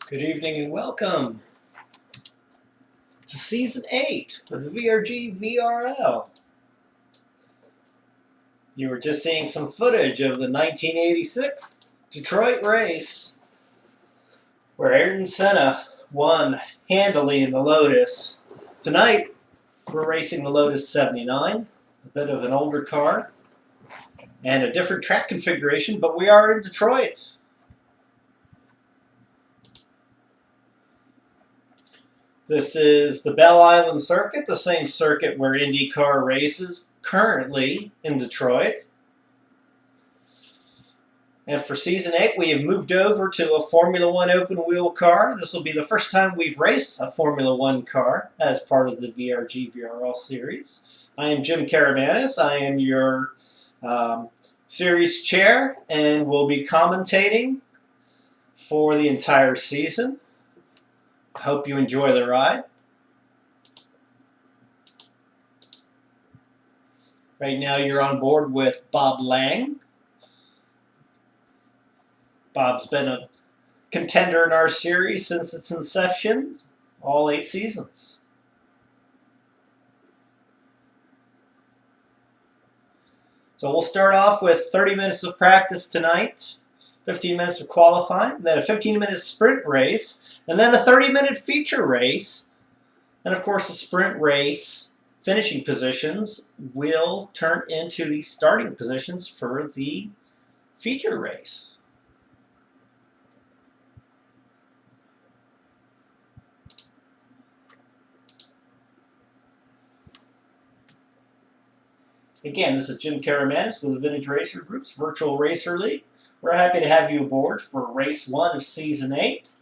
Good evening and welcome to Season 8 of the VRG VRL. You were just seeing some footage of the 1986 Detroit race where Ayrton Senna won handily in the Lotus. Tonight, we're racing the Lotus 79, a bit of an older car and a different track configuration, but we are in Detroit. This is the Belle Isle circuit, the same circuit where IndyCar races currently in Detroit. And for Season 8, we have moved over to a Formula One open-wheel car. This will be the first time we've raced a Formula One car as part of the VRG VRL series. I am Jim Caravanis. I am your series chair and will be commentating for the entire season. I hope you enjoy the ride. Right now you're on board with Bob Lang. Bob's been a contender in our series since its inception, all 8 seasons. So we'll start off with 30 minutes of practice tonight, 15 minutes of qualifying, then a 15-minute sprint race, and then a 30-minute feature race. And of course, the sprint race finishing positions will turn into the starting positions for the feature race. Again, this is Jim Caravanis with the Vintage Racer Group's Virtual Racer League. We're happy to have you aboard for Race 1 of Season 8,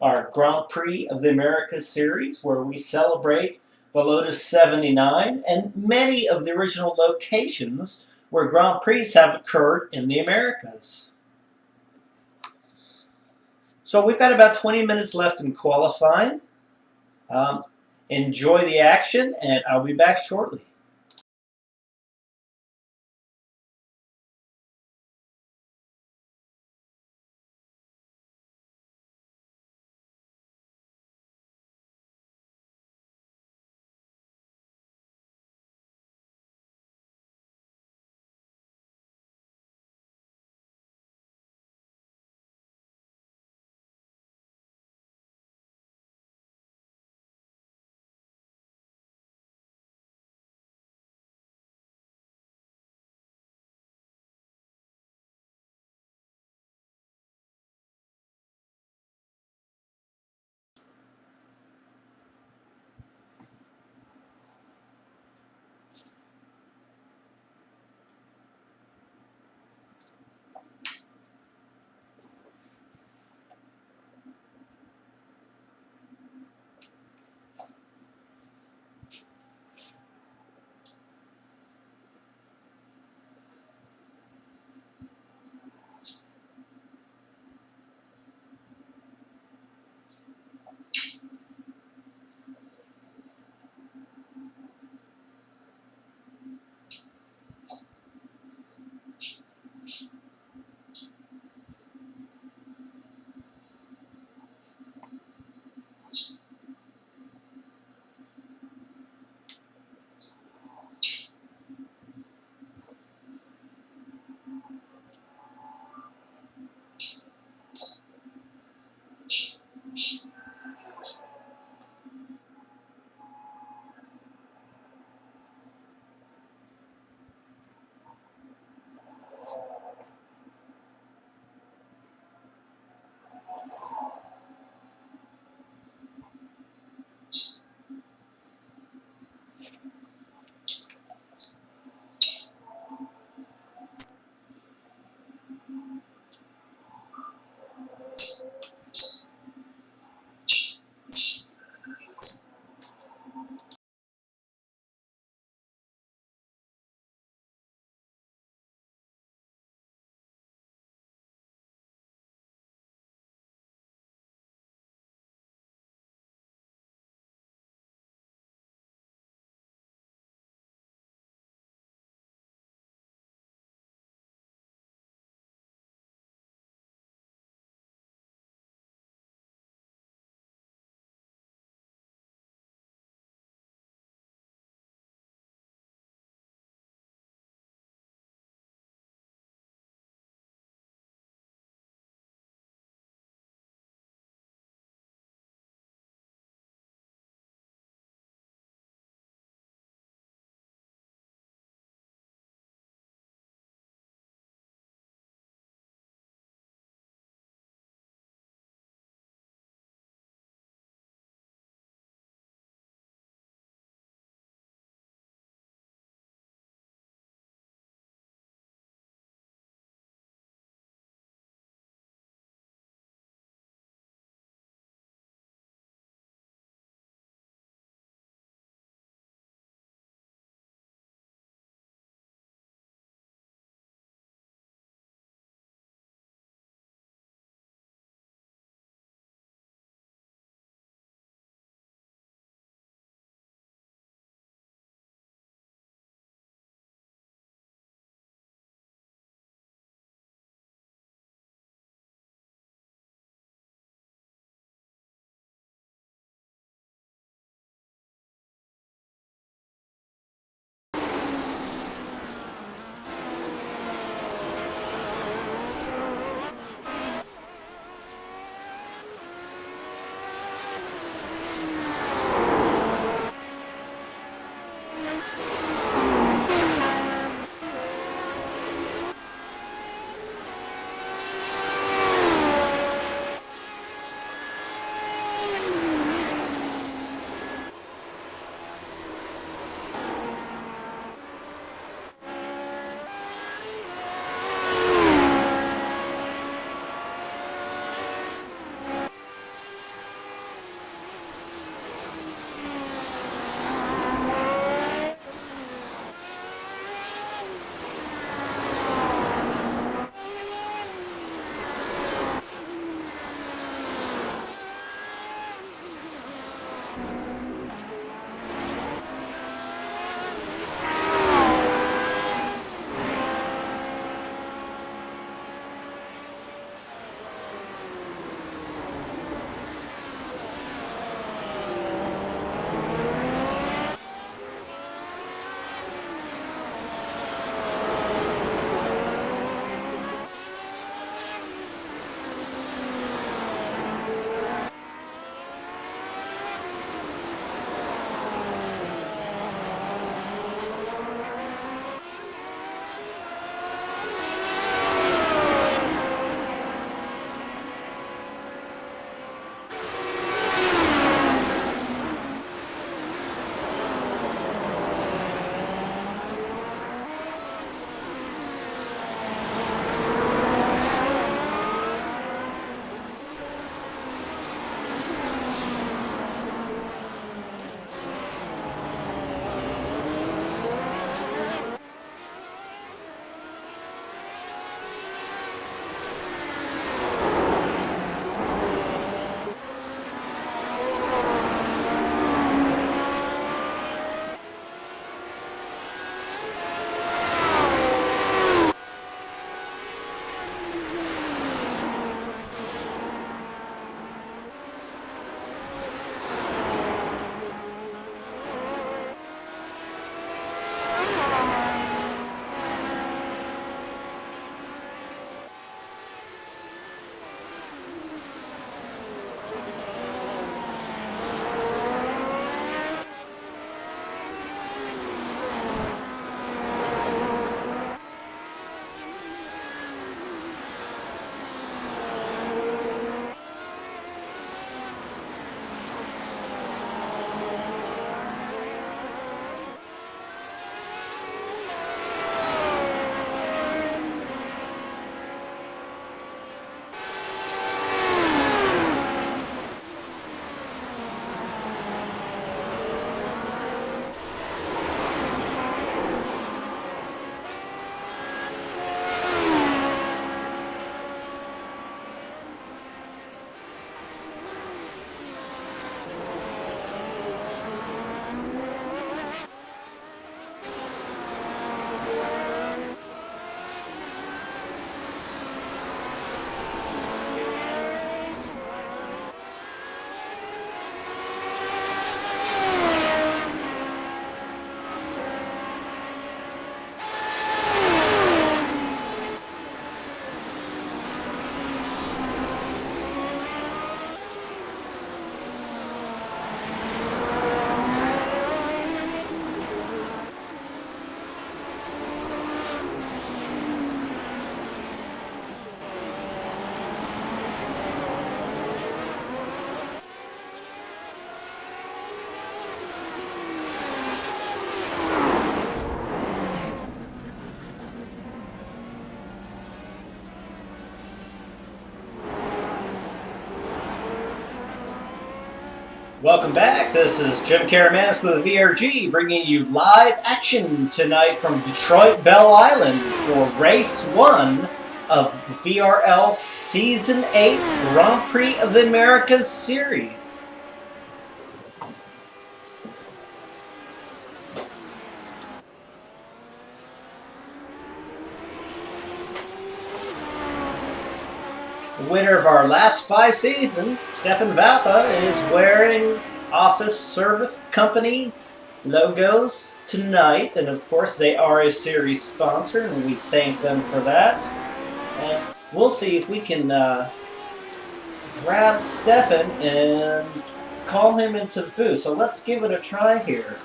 our Grand Prix of the Americas series, where we celebrate the Lotus 79 and many of the original locations where Grand Prix have occurred in the Americas. So we've got about 20 minutes left in qualifying. Enjoy the action, and I'll be back shortly. Welcome back. This is Jim Karamanis with VRG, bringing you live action tonight from Detroit, Belle Island for Race 1 of VRL Season 8 Grand Prix of the Americas Series. The winner of our last 5 seasons, Stefan Vappa, is wearing Office Service Company logos tonight. And of course, they are a series sponsor, and we thank them for that. And we'll see if we can grab Stefan and call him into the booth. So let's give it a try here.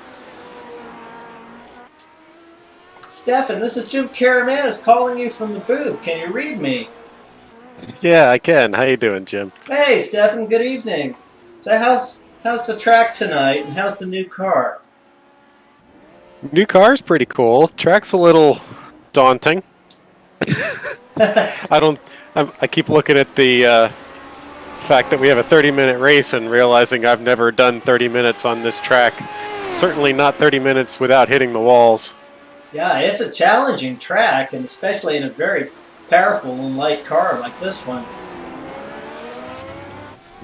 Stefan, this is Jim Karamanis calling you from the booth. Can you read me? Yeah, I can. How you doing, Jim? Hey, Stefan. Good evening. So how's the track tonight, and how's the new car? New car's pretty cool. Track's a little daunting. I keep looking at the fact that we have a 30-minute race and realizing I've never done 30 minutes on this track. Certainly not 30 minutes without hitting the walls. Yeah, it's a challenging track, and especially in a very powerful and light car like this one.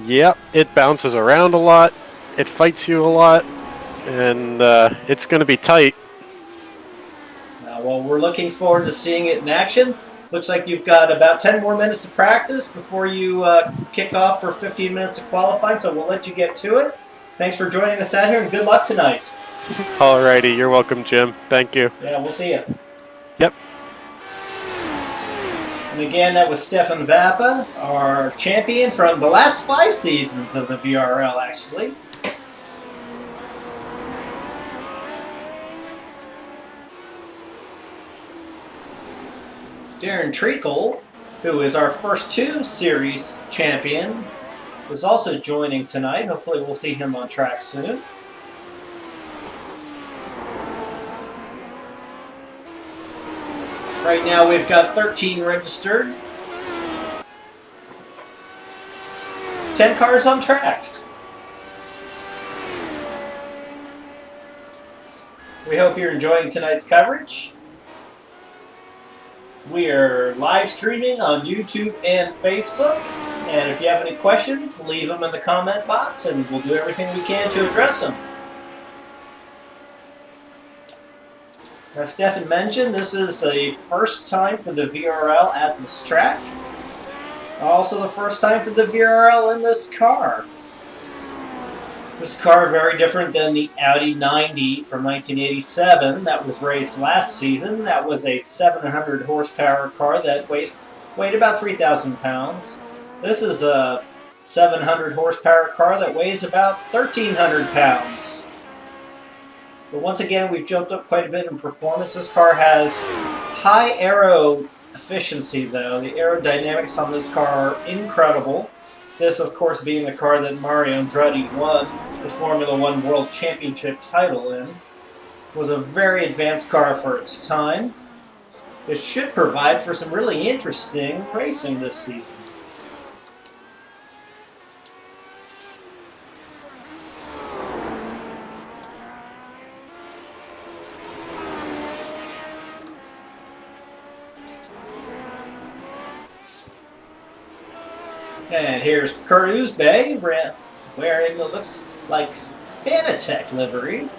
Yep, it bounces around a lot. It fights you a lot, and it's going to be tight. Well, we're looking forward to seeing it in action. Looks like you've got about 10 more minutes of practice before you kick off for 15 minutes of qualifying, so we'll let you get to it. Thanks for joining us out here, and good luck tonight. Alrighty, you're welcome, Jim. Thank you. Yeah, we'll see you. Yep. And again, that was Stefan Vappa, our champion from the last 5 seasons of the VRL, actually. Darren Treacle, who is our first 2 series champion, is also joining tonight. Hopefully we'll see him on track soon. Right now we've got 13 registered. 10 cars on track. We hope you're enjoying tonight's coverage. We are live streaming on YouTube and Facebook. And if you have any questions, leave them in the comment box and we'll do everything we can to address them. As Stefan mentioned, this is the first time for the VRL at this track. Also the first time for the VRL in this car. This car very different than the Audi 90 from 1987 that was raced last season. That was a 700 horsepower car that weighed about 3,000 pounds. This is a 700 horsepower car that weighs about 1,300 pounds. So once again, we've jumped up quite a bit in performance. This car has high aero efficiency, though. The aerodynamics on this car are incredible. This, of course, being the car that Mario Andretti won the Formula One World Championship title in. It was a very advanced car for its time. It should provide for some really interesting racing this season. And here's Kurt Uzbey wearing what looks like Fanatec livery.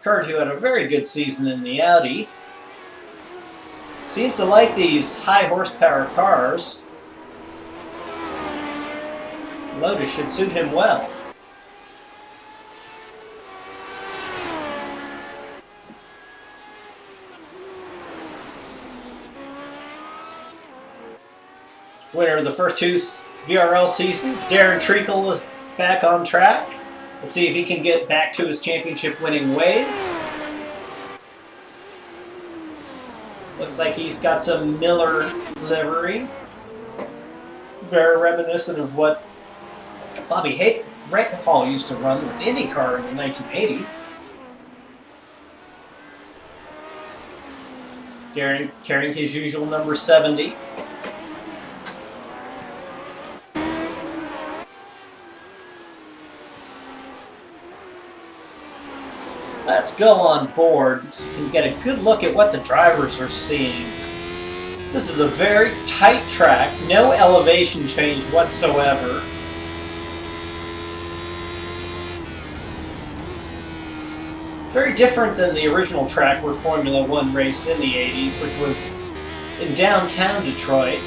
Kurt, who had a very good season in the Audi, seems to like these high horsepower cars. Lotus should suit him well. Winner of the first 2 VRL seasons, Darren Treacle, is back on track. Let's see if he can get back to his championship winning ways. Looks like he's got some Miller livery. Very reminiscent of what Bobby Rahal used to run with IndyCar in the 1980s. Darren carrying his usual number 70. Let's go on board and get a good look at what the drivers are seeing. This is a very tight track, no elevation change whatsoever. Very different than the original track where Formula One raced in the 80s, which was in downtown Detroit.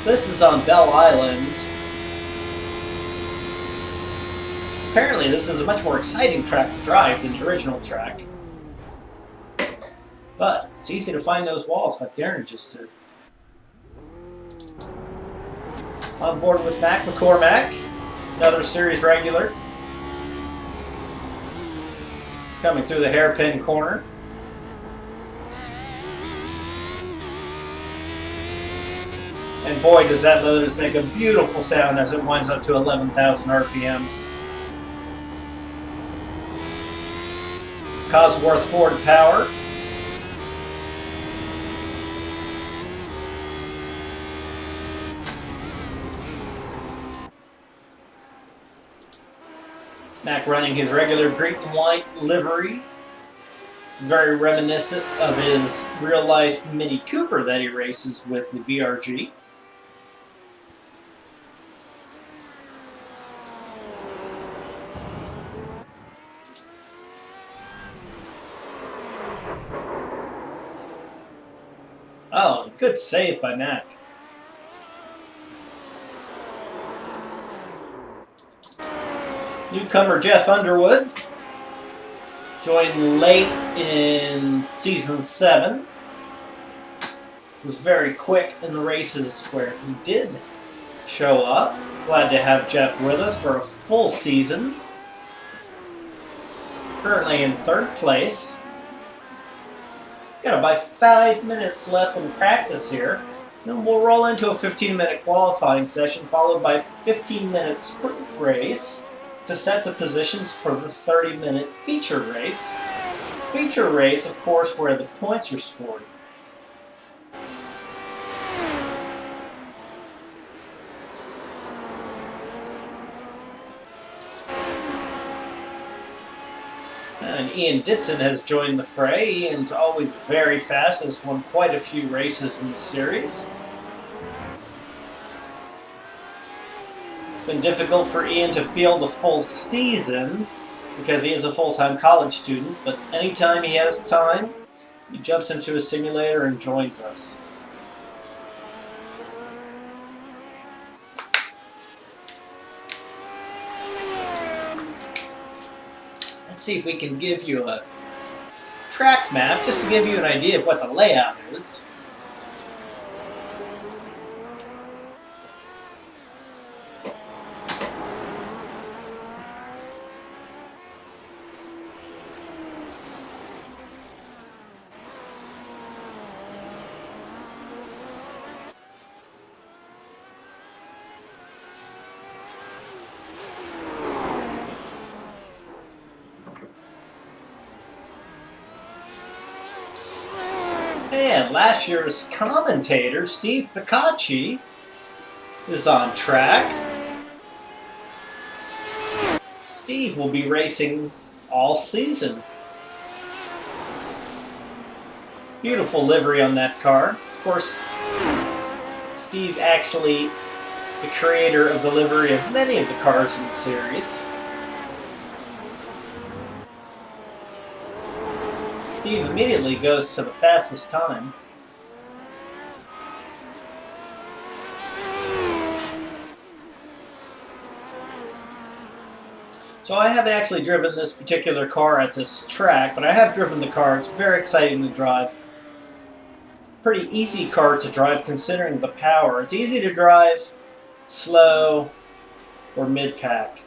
This is on Belle Island. Apparently this is a much more exciting track to drive than the original track. But it's easy to find those walls like Darren just did. On board with Mac McCormack, another series regular. Coming through the hairpin corner. And boy, does that Lotus make a beautiful sound as it winds up to 11,000 RPMs. Cosworth Ford power. Mac running his regular green and white livery. Very reminiscent of his real-life Mini Cooper that he races with the VRG. Oh, good save by Mac. Newcomer Jeff Underwood joined late in Season 7. Was very quick in the races where he did show up. Glad to have Jeff with us for a full season. Currently in 3rd place. Got about 5 minutes left in practice here. Then we'll roll into a 15-minute qualifying session followed by a 15-minute sprint race to set the positions for the 30-minute feature race. Feature race, of course, where the points are scored. And Ian Ditson has joined the fray. Ian's always very fast, has won quite a few races in the series. It's been difficult for Ian to field a full season because he is a full-time college student, but anytime he has time, he jumps into a simulator and joins us. Let's see if we can give you a track map, just to give you an idea of what the layout is. And last year's commentator, Steve Ficacci, is on track. Steve will be racing all season. Beautiful livery on that car. Of course, Steve actually the creator of the livery of many of the cars in the series. Steve immediately goes to the fastest time. So I haven't actually driven this particular car at this track, but I have driven the car. It's very exciting to drive. Pretty easy car to drive considering the power. It's easy to drive slow or mid-pack.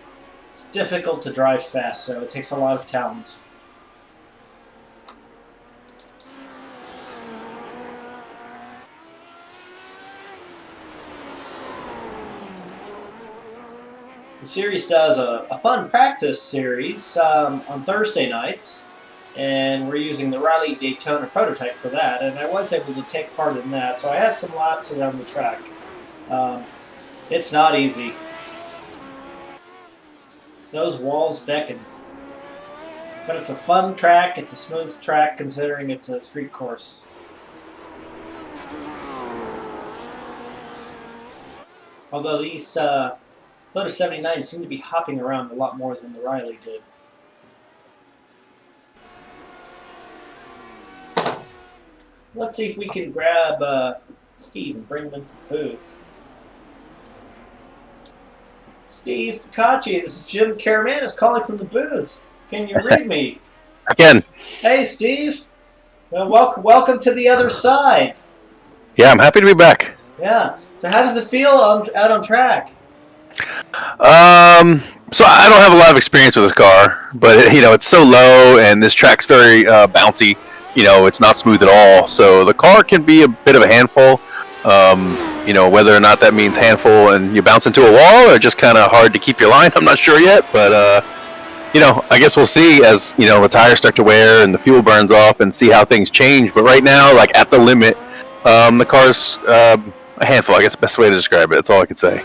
It's difficult to drive fast, so it takes a lot of talent. The series does a fun practice series on Thursday nights, and we're using the Rally Daytona prototype for that, and I was able to take part in that, so I have some laps around the track. It's not easy. Those walls beckon. But it's a fun track. It's a smooth track considering it's a street course. Although these Lotus 79 seem to be hopping around a lot more than the Riley did. Let's see if we can grab Steve and bring him into the booth. Steve Focacci, this is Jim Caramanis calling from the booth. Can you read me? Again. Hey, Steve. Well, welcome to the other side. Yeah, I'm happy to be back. Yeah. So how does it feel out on track? So I don't have a lot of experience with this car, but it's so low and this track's very bouncy. It's not smooth at all. So the car can be a bit of a handful. Whether or not that means handful and you bounce into a wall or just kind of hard to keep your line, I'm not sure yet. But I guess we'll see as the tires start to wear and the fuel burns off and see how things change. But right now, like at the limit, the car's a handful. I guess the best way to describe it. That's all I could say.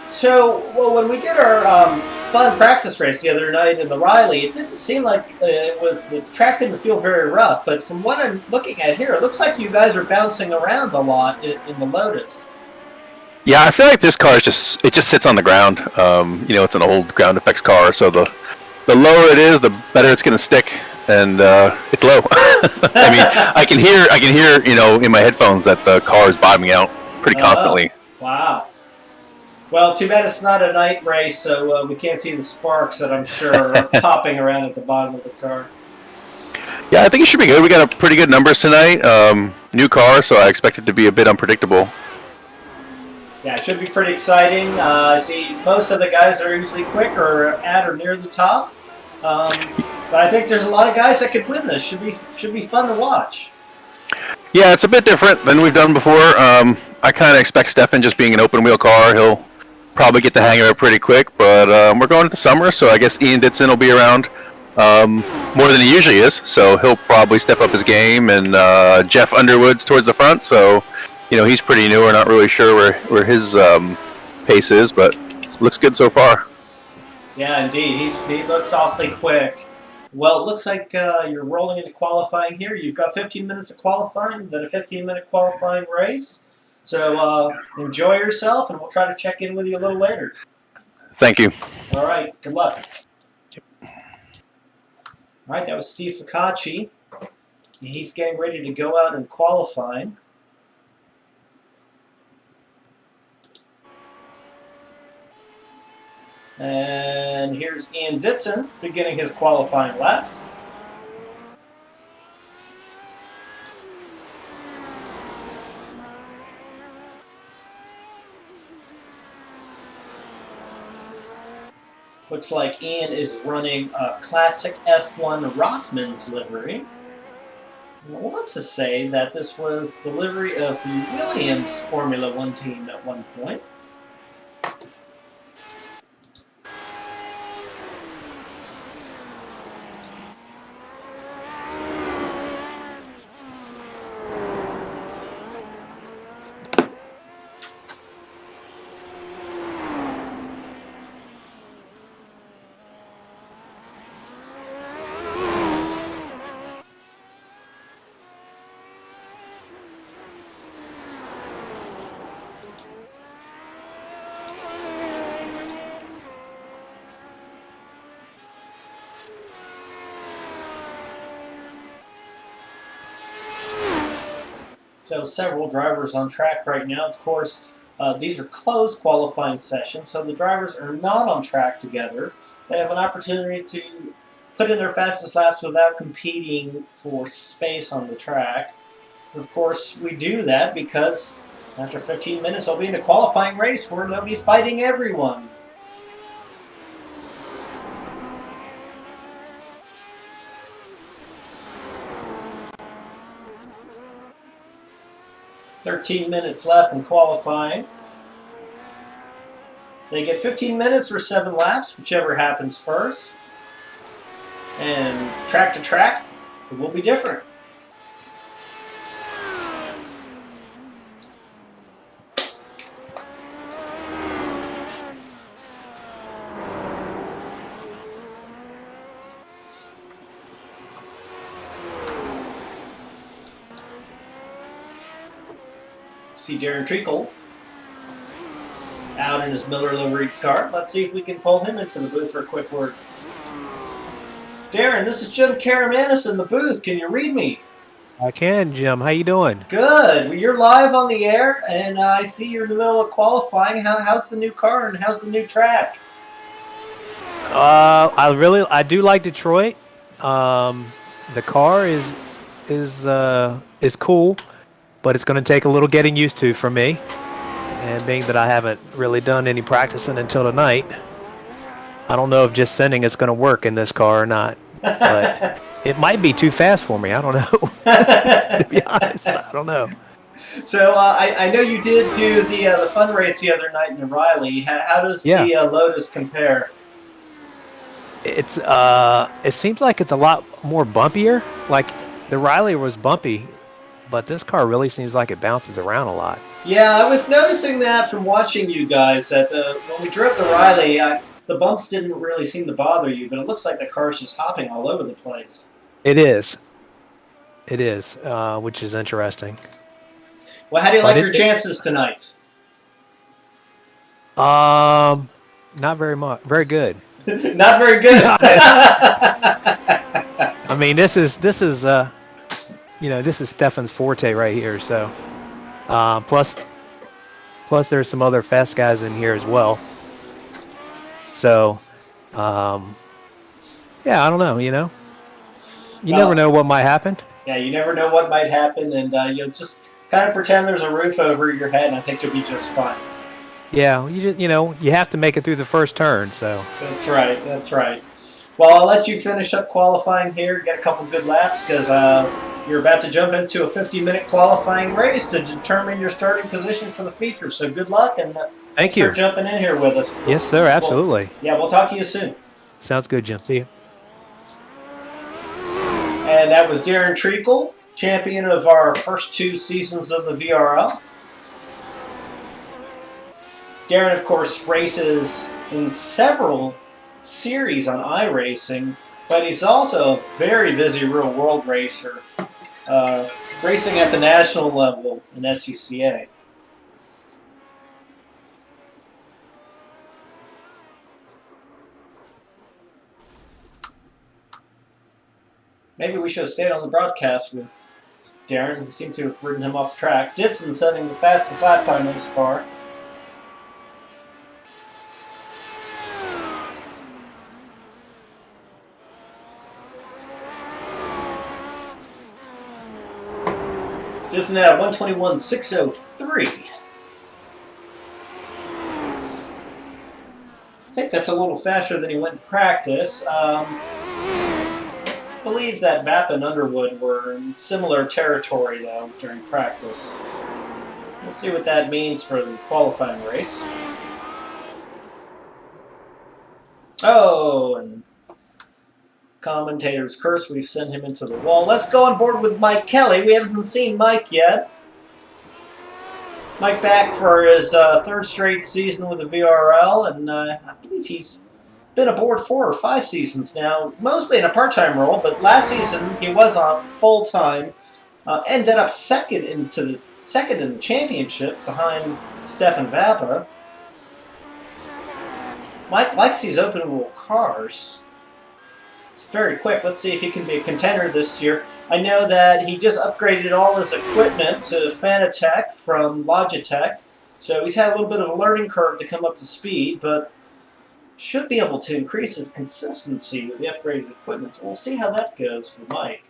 So, well, when we did our fun practice race the other night in the Riley, it didn't seem like the track didn't feel very rough. But from what I'm looking at here, it looks like you guys are bouncing around a lot in the Lotus. Yeah, I feel like this car just sits on the ground. It's an old ground effects car, so the lower it is, the better it's going to stick, and it's low. I mean, I can hear in my headphones that the car is bottoming out pretty constantly. Wow. Well, too bad it's not a night race, so we can't see the sparks that I'm sure are popping around at the bottom of the car. Yeah, I think it should be good. We got a pretty good numbers tonight. New car, so I expect it to be a bit unpredictable. Yeah, it should be pretty exciting. I see most of the guys that are usually quick or at or near the top. But I think there's a lot of guys that could win this. Should be fun to watch. Yeah, it's a bit different than we've done before. I kind of expect Stefan just being an open wheel car. He'll probably get the hang of it pretty quick. But we're going into summer, so I guess Ian Ditson will be around more than he usually is. So he'll probably step up his game. And Jeff Underwood's towards the front, so he's pretty new. We're not really sure where his pace is, but looks good so far. Yeah, indeed. He looks awfully quick. Well, it looks like you're rolling into qualifying here. You've got 15 minutes of qualifying, then a 15-minute qualifying race. So enjoy yourself, and we'll try to check in with you a little later. Thank you. All right. Good luck. Yep. All right. That was Steve Focacci. He's getting ready to go out and qualifying. And here's Ian Ditson beginning his qualifying laps. Looks like Ian is running a classic F1 Rothmans livery. I want to say that this was the livery of the Williams Formula One team at one point. So several drivers on track right now. Of course, these are closed qualifying sessions, so the drivers are not on track together. They have an opportunity to put in their fastest laps without competing for space on the track. Of course, we do that because after 15 minutes, they'll be in a qualifying race where they'll be fighting everyone. "13 minutes left in qualifying. They get 15 minutes or 7 laps, whichever happens first. And track to track, it will be different. See Darren Treacle out in his Miller liveried car. Let's see if we can pull him into the booth for a quick word. Darren, this is Jim Karamanis in the booth. Can you read me? I can, Jim. How you doing? Good. Well, you're live on the air, and I see you're in the middle of qualifying. How's the new car and how's the new track? I do like Detroit. The car is cool, but it's going to take a little getting used to for me. And being that I haven't really done any practicing until tonight, I don't know if just sending is going to work in this car or not. But it might be too fast for me. I don't know. To be honest, I don't know. So I know you did do the fun race the other night in Riley. How does the Lotus compare? It seems like it's a lot more bumpier. Like the Riley was bumpy, but this car really seems like it bounces around a lot. Yeah, I was noticing that from watching you guys. That when we drove the Riley, the bumps didn't really seem to bother you, but it looks like the car's just hopping all over the place. It is, which is interesting. Well, how do you like your chances tonight? Not very much. Very good. Not very good. I mean, this is Stefan's forte right here. So, plus there's some other fast guys in here as well. So, I don't know. You never know what might happen. Yeah, you never know what might happen, and you'll just kind of pretend there's a roof over your head, and I think you'll be just fine. Yeah, you have to make it through the first turn. So that's right. That's right. Well, I'll let you finish up qualifying here, get a couple good laps, because you're about to jump into a 50-minute qualifying race to determine your starting position for the feature. So good luck, and thank you for jumping in here with us. Yes, sir. Absolutely. We'll talk to you soon. Sounds good, Jim. See you. And that was Darren Treacle, champion of our first 2 seasons of the VRL. Darren, of course, races in several series on iRacing, but he's also a very busy real-world racer, racing at the national level in SCCA. Maybe we should have stayed on the broadcast with Darren. We seem to have ridden him off the track. Ditson setting the fastest lap time thus far. Ditson at 121.603. I think that's a little faster than he went in practice. I believe that Vapp and Underwood were in similar territory, though, during practice. We'll see what that means for the qualifying race. Oh, and commentator's curse, we've sent him into the wall. Let's go on board with Mike Kelly. We haven't seen Mike yet. Mike back for his 3rd straight season with the VRL, and I believe he's been aboard 4 or 5 seasons now, mostly in a part-time role, but last season he was on full-time, ended up second in the championship behind Stefan Vappa. Mike likes these open-wheel cars. It's very quick. Let's see if he can be a contender this year. I know that he just upgraded all his equipment to Fanatec from Logitech, so he's had a little bit of a learning curve to come up to speed, but should be able to increase his consistency with the upgraded equipment. So we'll see how that goes for Mike.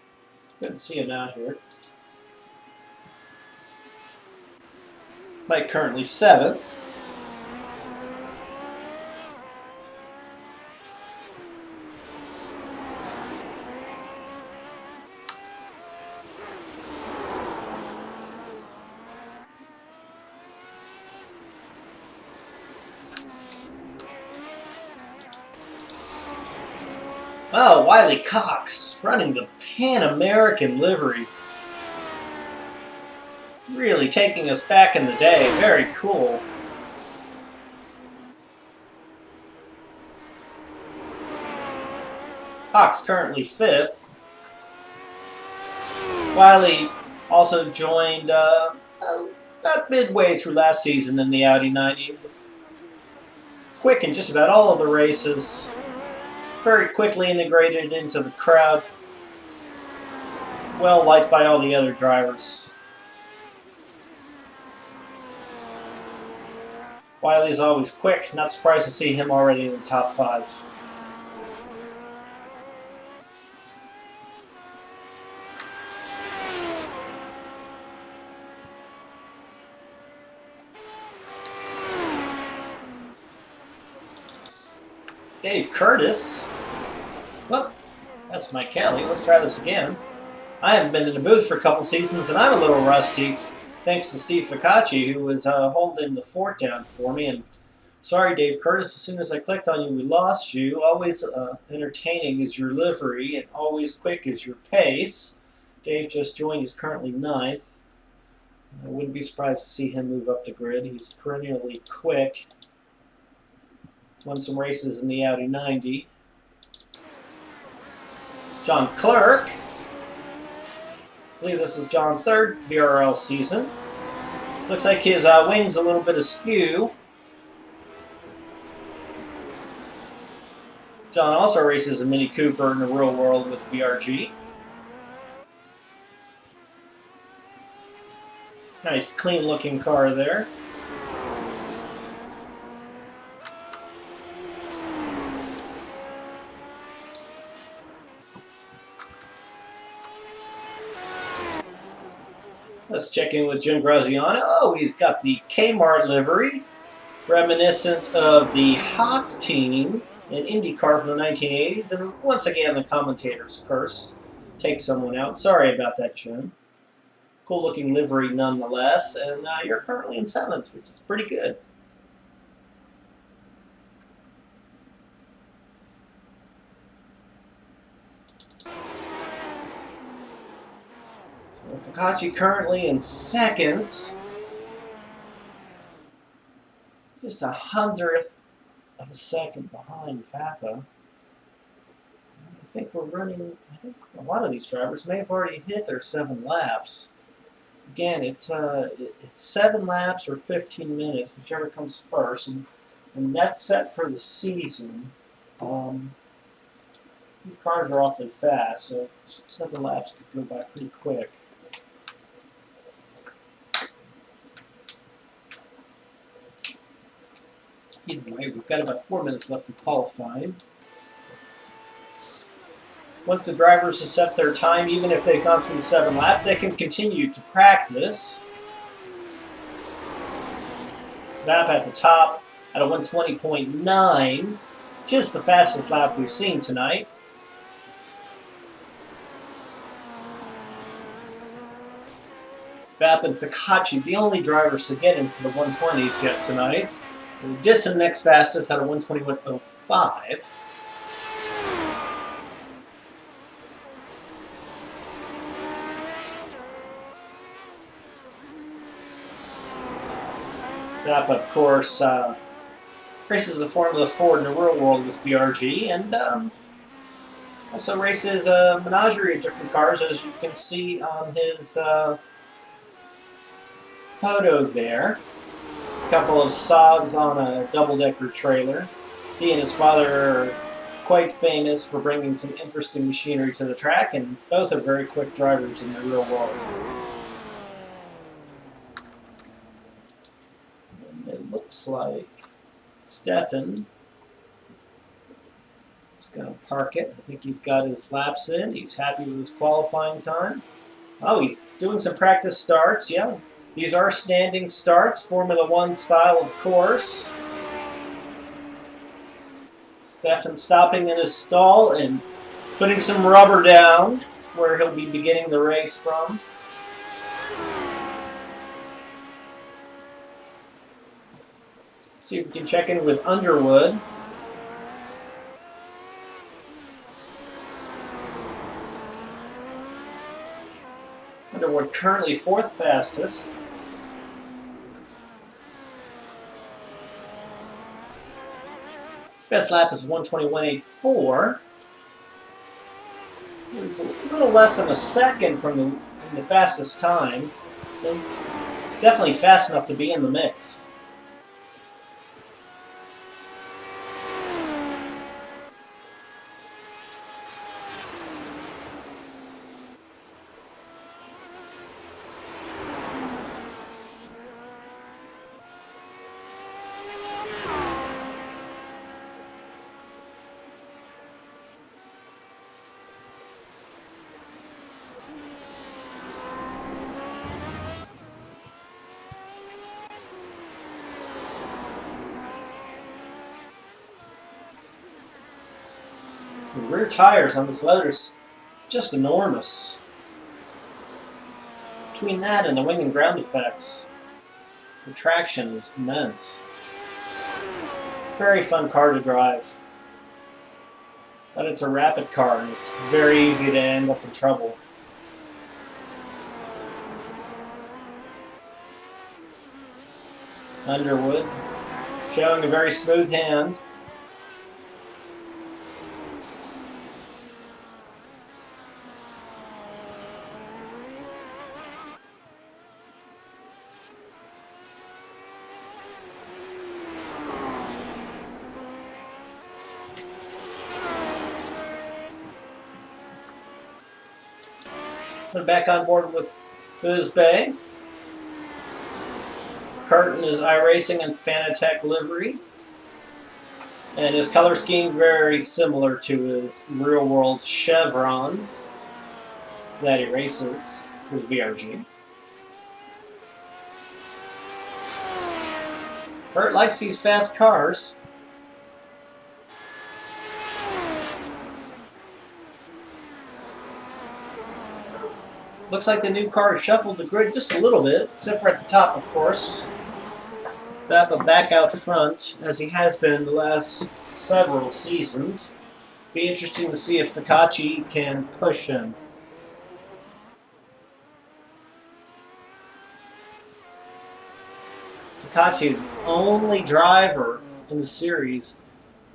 Good to see him out here. Mike currently 7th. Oh, Wiley Cox running the Pan American livery. Really taking us back in the day. Very cool. Cox currently 5th. Wiley also joined about midway through last season in the Audi 90. It was quick in just about all of the races. Very quickly integrated into the crowd. Well liked by all the other drivers. Wiley's always quick. Not surprised to see him already in the top 5. Dave Curtis. Well, that's Mike Kelly. Let's try this again. I haven't been in the booth for a couple seasons, and I'm a little rusty, thanks to Steve Ficacci, who was holding the fort down for me. And sorry, Dave Curtis, as soon as I clicked on you, we lost you. Always entertaining is your livery, and always quick is your pace. Dave just joined. He's currently 9th. I wouldn't be surprised to see him move up the grid. He's perennially quick. Won some races in the Audi 90. John Clerk. I believe this is John's 3rd VRL season. Looks like his wing's a little bit askew. John also races a Mini Cooper in the real world with VRG. Nice clean looking car there. Let's check in with Jim Graziano. Oh, he's got the Kmart livery, reminiscent of the Haas team in IndyCar from the 1980s. And once again, the commentator's curse. Take someone out. Sorry about that, Jim. Cool looking livery nonetheless. And you're currently in 7th, which is pretty good. Ficacci currently in 2nd. Just 100th of a second behind Vapa. I think we're running, I think a lot of these drivers may have already hit their 7 laps. Again, it's 7 laps or 15 minutes, whichever comes first. And that's set for the season. These cars are awfully fast, so 7 laps could go by pretty quick. Either way, we've got about 4 minutes left in qualifying. Once the drivers have set their time, even if they've gone through the 7 laps, they can continue to practice. Lap at the top at a 120.9, just the fastest lap we've seen tonight. Vap and Ficacci, the only drivers to get into the 120s yet tonight. Disson next fastest at a 121.05. Vap, of course, races the Formula Ford in the real world with VRG, and also races a menagerie of different cars, as you can see on his photo there. A couple of Saabs on a double-decker trailer. He and his father are quite famous for bringing some interesting machinery to the track, and both are very quick drivers in the real world. And it looks like Stefan is going to park it. I think he's got his laps in. He's happy with his qualifying time. Oh, he's doing some practice starts, yeah. These are standing starts, Formula One style, of course. Stefan stopping in his stall and putting some rubber down where he'll be beginning the race from. See if we can check in with Underwood. Underwood currently 4th fastest. Best lap is 121.84. It's a little less than a second from the fastest time. Definitely fast enough to be in the mix. The rear tires on this Lotus, just enormous. Between that and the wing and ground effects, the traction is immense. Very fun car to drive. But it's a rapid car and it's very easy to end up in trouble. Underwood showing a very smooth hand. We're back on board with Bay. Curtin is iRacing and Fanatec livery. And his color scheme very similar to his real-world chevron that he races with VRG. Bert likes these fast cars. Looks like the new car shuffled the grid just a little bit, except for at the top, of course. Zappa back out front, as he has been the last several seasons. Be interesting to see if Fakachi can push him. Fakachi, the only driver in the series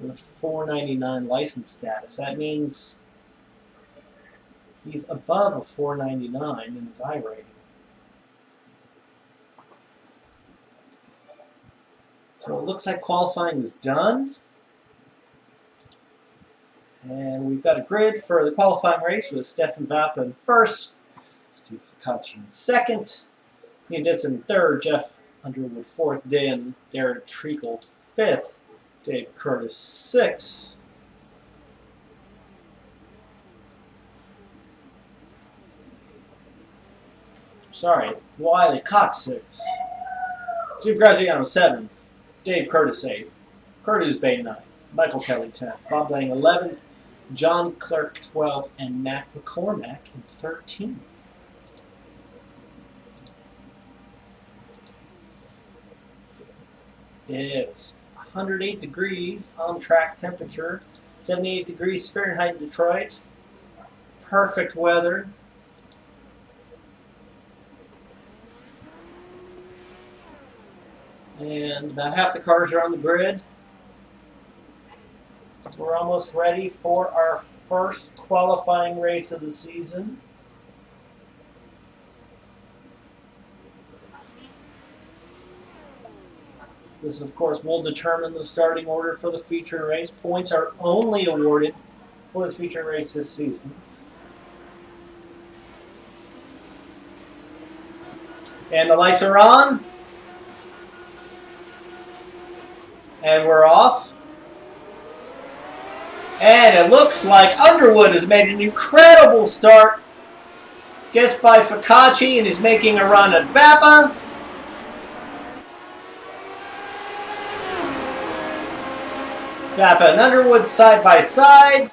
with a 499 license status. That means he's above a 499 in his I rating. So it looks like qualifying is done. And we've got a grid for the qualifying race with Stefan Vappa in first, Steve Fakachi in second, Ian Ditson in third, Jeff Underwood fourth, Dan Darren Treacle fifth, Dave Curtis sixth. Sorry, Wiley Cox 6th. Jim Graziano 7th. Dave Curtis 8th. Curtis Bay 9th. Michael Kelly 10th. Bob Lang 11th. John Clark 12th. And Matt McCormack in 13th. It's 108 degrees on track temperature. 78 degrees Fahrenheit in Detroit. Perfect weather. And about half the cars are on the grid. We're almost ready for our first qualifying race of the season. This, of course, will determine the starting order for the feature race. Points are only awarded for the feature race this season. And the lights are on. And we're off. And it looks like Underwood has made an incredible start. Guessed by Fakachi, and he's making a run at Vappa. Vappa and Underwood side by side.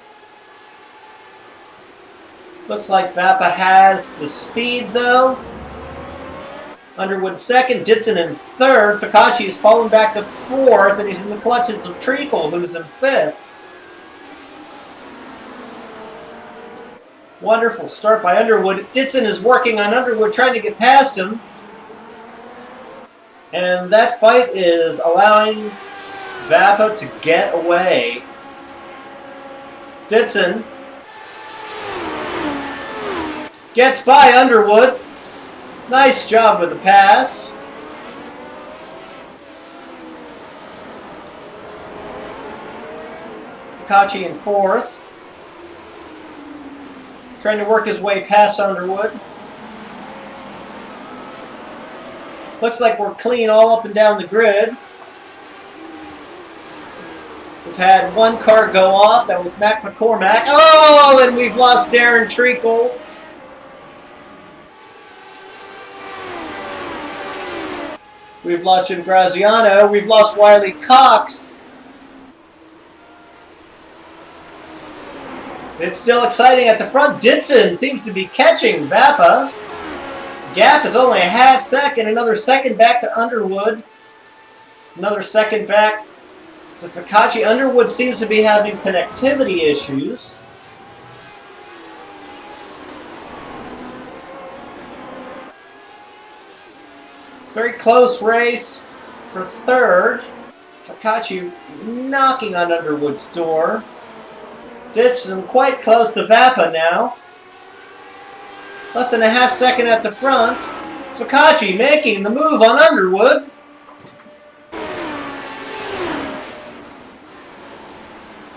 Looks like Vappa has the speed though. Underwood second, Ditson in third. Fakachi has fallen back to fourth, and he's in the clutches of Treacle, who's in fifth. Wonderful start by Underwood. Ditson is working on Underwood, trying to get past him. And that fight is allowing Vappa to get away. Ditson gets by Underwood. Nice job with the pass. Focacci in fourth. Trying to work his way past Underwood. Looks like we're clean all up and down the grid. We've had one car go off. That was Mac McCormack. Oh, and we've lost Darren Treacle. We've lost Jim Graziano. We've lost Wiley Cox. It's still exciting at the front. Ditson seems to be catching Vappa. Gap is only a half second. Another second back to Underwood. Another second back to Focacci. Underwood seems to be having connectivity issues. Very close race for third. Focacci knocking on Underwood's door. Ditson quite close to Vappa now. Less than a half second at the front. Focacci making the move on Underwood.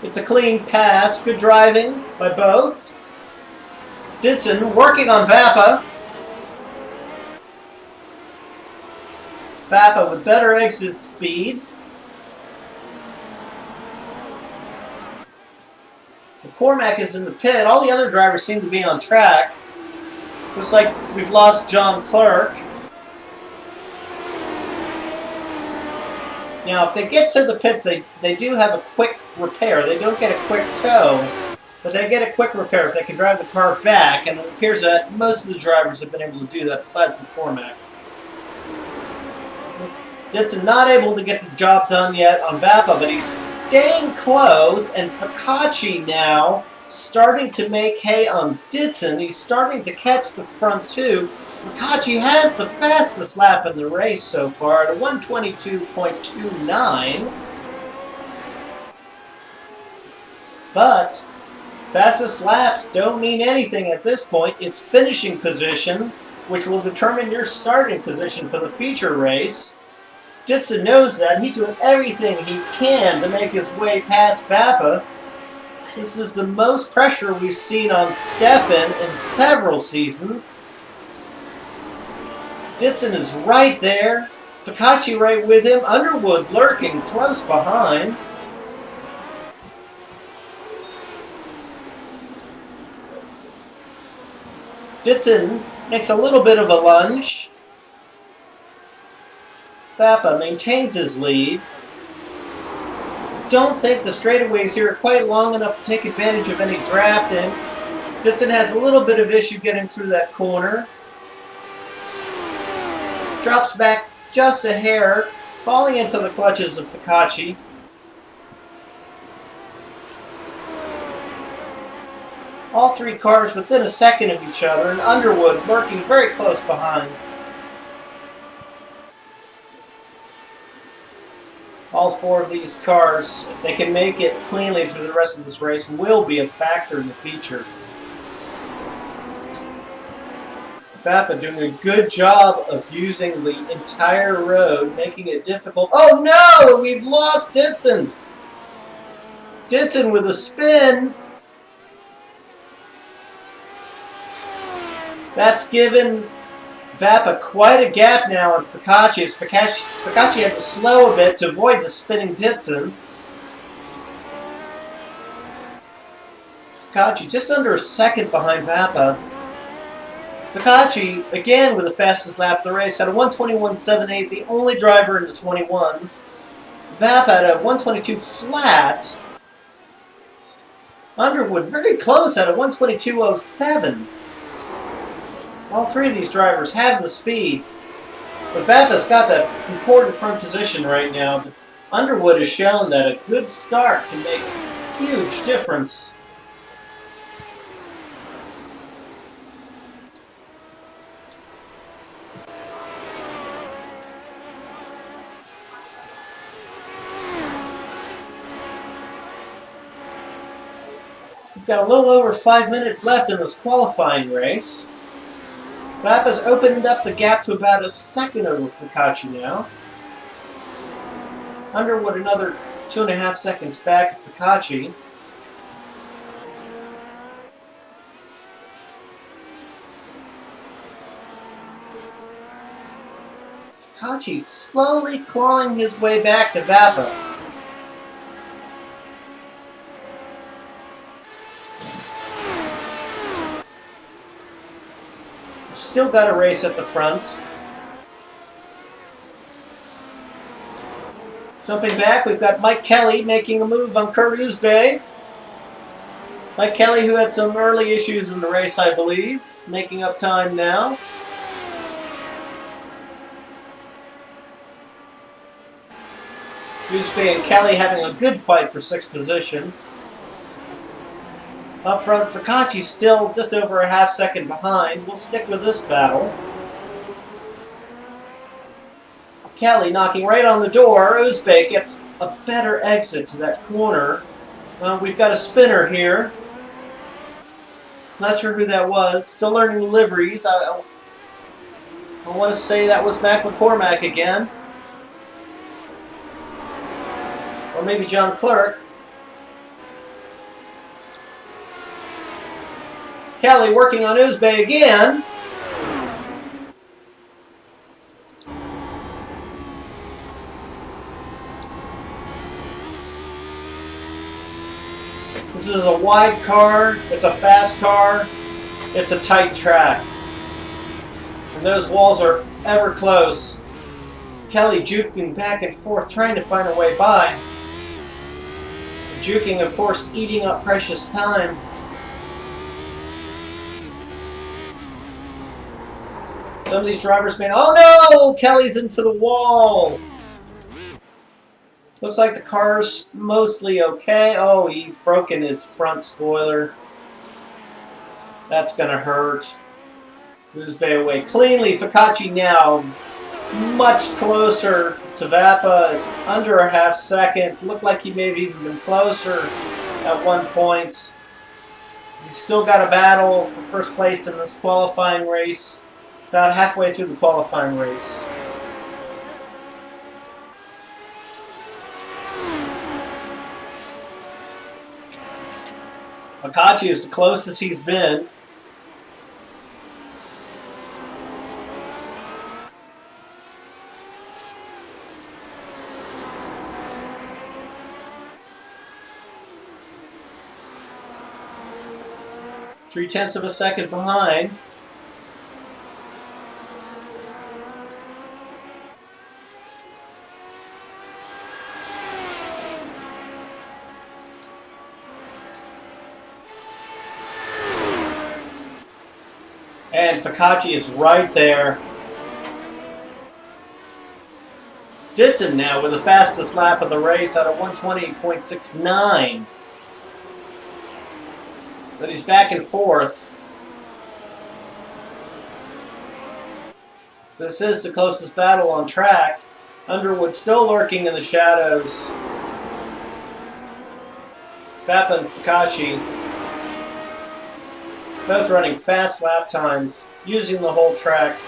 It's a clean pass. Good driving by both. Ditson working on Vappa. Vappa with better exit speed. McCormack is in the pit. All the other drivers seem to be on track. Looks like we've lost John Clark. Now, if they get to the pits, they do have a quick repair. They don't get a quick tow, but they get a quick repair if they can drive the car back, and it appears that most of the drivers have been able to do that besides McCormack. Ditson not able to get the job done yet on Vappa, but he's staying close, and Focacci now starting to make hay on Ditson. He's starting to catch the front two. Focacci has the fastest lap in the race so far at a 1:22.29. But fastest laps don't mean anything at this point. It's finishing position, which will determine your starting position for the feature race. Ditson knows that, and he's doing everything he can to make his way past Vappa. This is the most pressure we've seen on Stefan in several seasons. Ditson is right there. Focacci right with him. Underwood lurking close behind. Ditson makes a little bit of a lunge. Vappa maintains his lead. Don't think the straightaways here are quite long enough to take advantage of any drafting. Ditson has a little bit of issue getting through that corner. Drops back just a hair, falling into the clutches of Focacci. All three cars within a second of each other, and Underwood lurking very close behind. All four of these cars, if they can make it cleanly through the rest of this race, will be a factor in the feature. Vappa doing a good job of using the entire road, making it difficult. Oh no! We've lost Ditson! Ditson with a spin. That's given Vappa quite a gap now on Focacci. As Focacci had to slow a bit to avoid the spinning Ditson. Focacci just under a second behind Vappa. Focacci, again with the fastest lap of the race, at a 1:21.78, the only driver in the 21s. Vappa at a 1:22 flat. Underwood very close at a 1:22.07. All three of these drivers have the speed, but Vappa's got that important front position right now. But Underwood has shown that a good start can make a huge difference. We've got a little over 5 minutes left in this qualifying race. Vappa's opened up the gap to about a second over Focacci now. Underwood another 2.5 seconds back of Focacci. Fakachi's slowly clawing his way back to Vappa. Still got a race at the front. Jumping back, we've got Mike Kelly making a move on Kurt Uzbey. Mike Kelly, who had some early issues in the race, I believe, making up time now. Uzbey and Kelly having a good fight for 6th position. Up front, Fakachi still just over a half second behind. We'll stick with this battle. Kelly knocking right on the door. Uzbek gets a better exit to that corner. We've got a spinner here. Not sure who that was. Still learning liveries. I want to say that was Mac McCormack again. Or maybe John Clerk. Kelly working on Uzbek again. This is a wide car, it's a fast car, it's a tight track. And those walls are ever close. Kelly juking back and forth, trying to find a way by. Juking, of course, eating up precious time. Some of these drivers may... Oh no! Kelly's into the wall! Looks like the car's mostly okay. Oh, he's broken his front spoiler. That's gonna hurt. Uzbek away cleanly. Fakachi now much closer to Vappa. It's under a half second. Looked like he may have even been closer at one point. He's still got a battle for first place in this qualifying race. About halfway through the qualifying race. Fakachi is the closest he's been. Three-tenths of a second behind. And Fakachi is right there. Ditson now with the fastest lap of the race at a 120.69. But he's back and forth. This is the closest battle on track. Underwood still lurking in the shadows. Vappa and Fakachi both running fast lap times, using the whole track.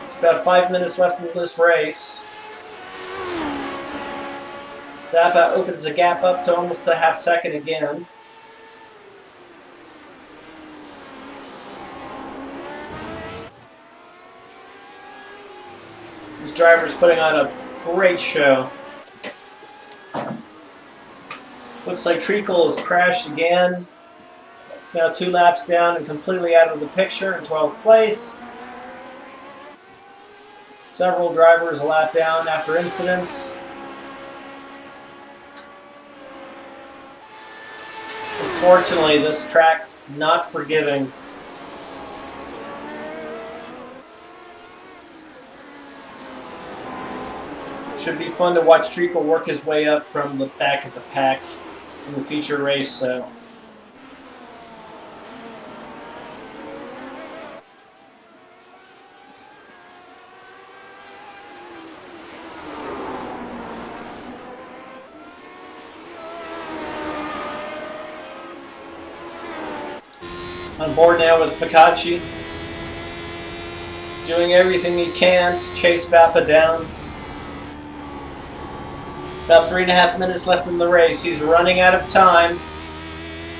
It's about 5 minutes left in this race. Vappa opens the gap up to almost a half second again. This driver's putting on a great show. Looks like Treacle has crashed again. It's now 2 laps down and completely out of the picture in 12th place. Several drivers a lap down after incidents. Unfortunately, this track not forgiving. Should be fun to watch Treacle work his way up from the back of the pack in the feature race. So. On board now with Fakachi, doing everything he can to chase Vappa down. About 3.5 minutes left in the race. He's running out of time.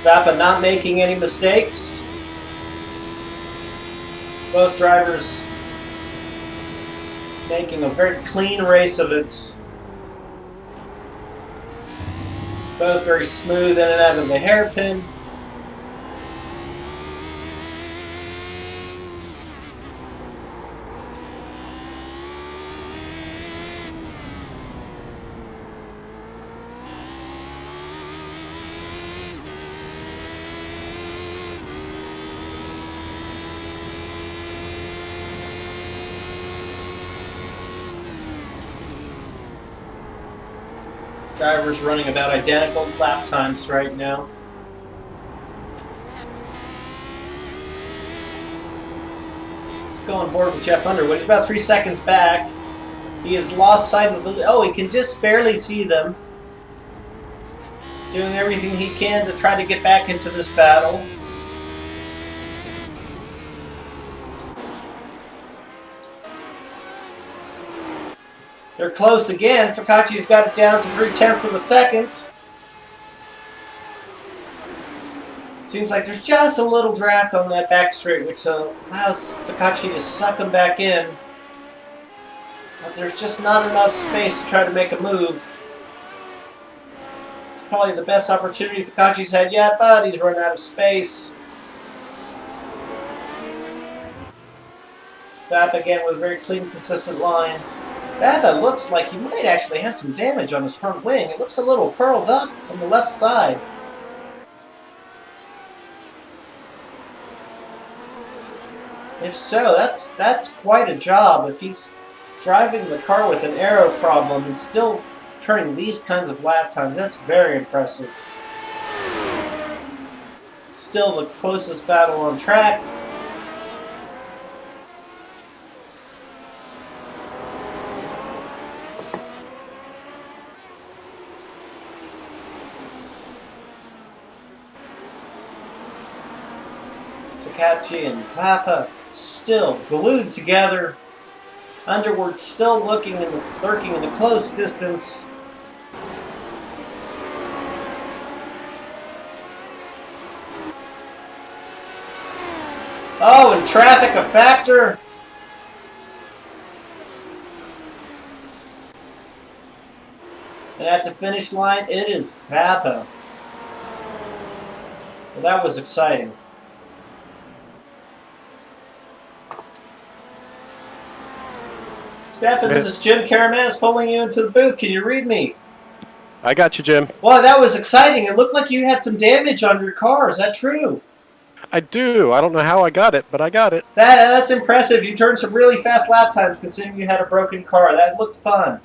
Vapa not making any mistakes. Both drivers making a very clean race of it. Both very smooth in and out of the hairpin. Drivers running about identical lap times right now. Let's go on board with Jeff Underwood. He's about 3 seconds back. He has lost sight of the... Oh, he can just barely see them. Doing everything he can to try to get back into this battle. They're close again. Focacci's got it down to 0.3 of a second. Seems like there's just a little draft on that back straight, which allows Focacci to suck him back in. But there's just not enough space to try to make a move. It's probably the best opportunity Focacci's had yet, but he's run out of space. Vap again with a very clean, consistent line. Vapa looks like he might actually have some damage on his front wing. It looks a little curled up on the left side. If so, that's quite a job. If he's driving the car with an aero problem and still turning these kinds of lap times, that's very impressive. Still the closest battle on track. Focacci and Vapa still glued together. Underwood still lurking in the close distance. Oh, and traffic a factor. And at the finish line, it is Vapa. Well, that was exciting. Stefan, this is Jim Caraman pulling you into the booth. Can you read me? I got you, Jim. Well, that was exciting. It looked like you had some damage on your car. Is that true? I do. I don't know how I got it, but I got it. That's impressive. You turned some really fast lap times considering you had a broken car. That looked fun.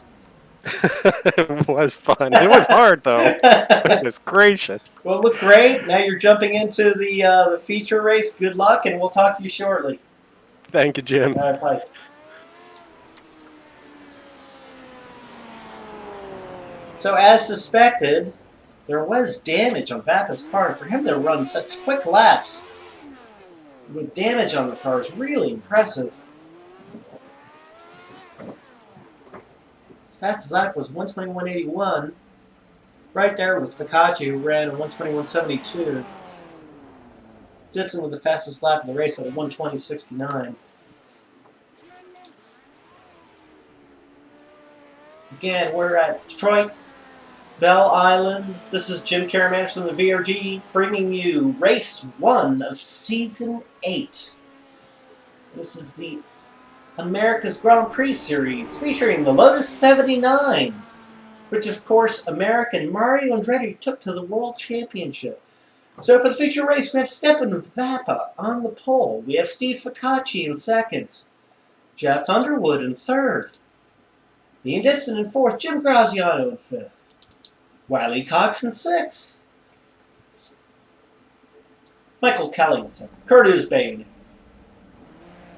It was fun. It was hard, though. Goodness gracious. Well, it looked great. Now you're jumping into the feature race. Good luck, and we'll talk to you shortly. Thank you, Jim. All right, bye. So, as suspected, there was damage on Vapa's car, and for him to run such quick laps with damage on the car is really impressive. His fastest lap was 1:21.81. Right there was Focacci, who ran a 1:21.72. Ditson with the fastest lap in the race at a 1:20.69. Again, we're at Detroit, Belle Island. This is Jim Caraman from the VRG bringing you race 1 of season 8. This is the America's Grand Prix series featuring the Lotus 79, which of course American Mario Andretti took to the World Championship. So for the feature race, we have Stefan Vapa on the pole. We have Steve Focacci in second, Jeff Underwood in third, Ian Ditson in fourth, Jim Graziano in fifth, Wiley Cox in sixth, Michael Kelly in seventh, Kurt Uzbay in eighth,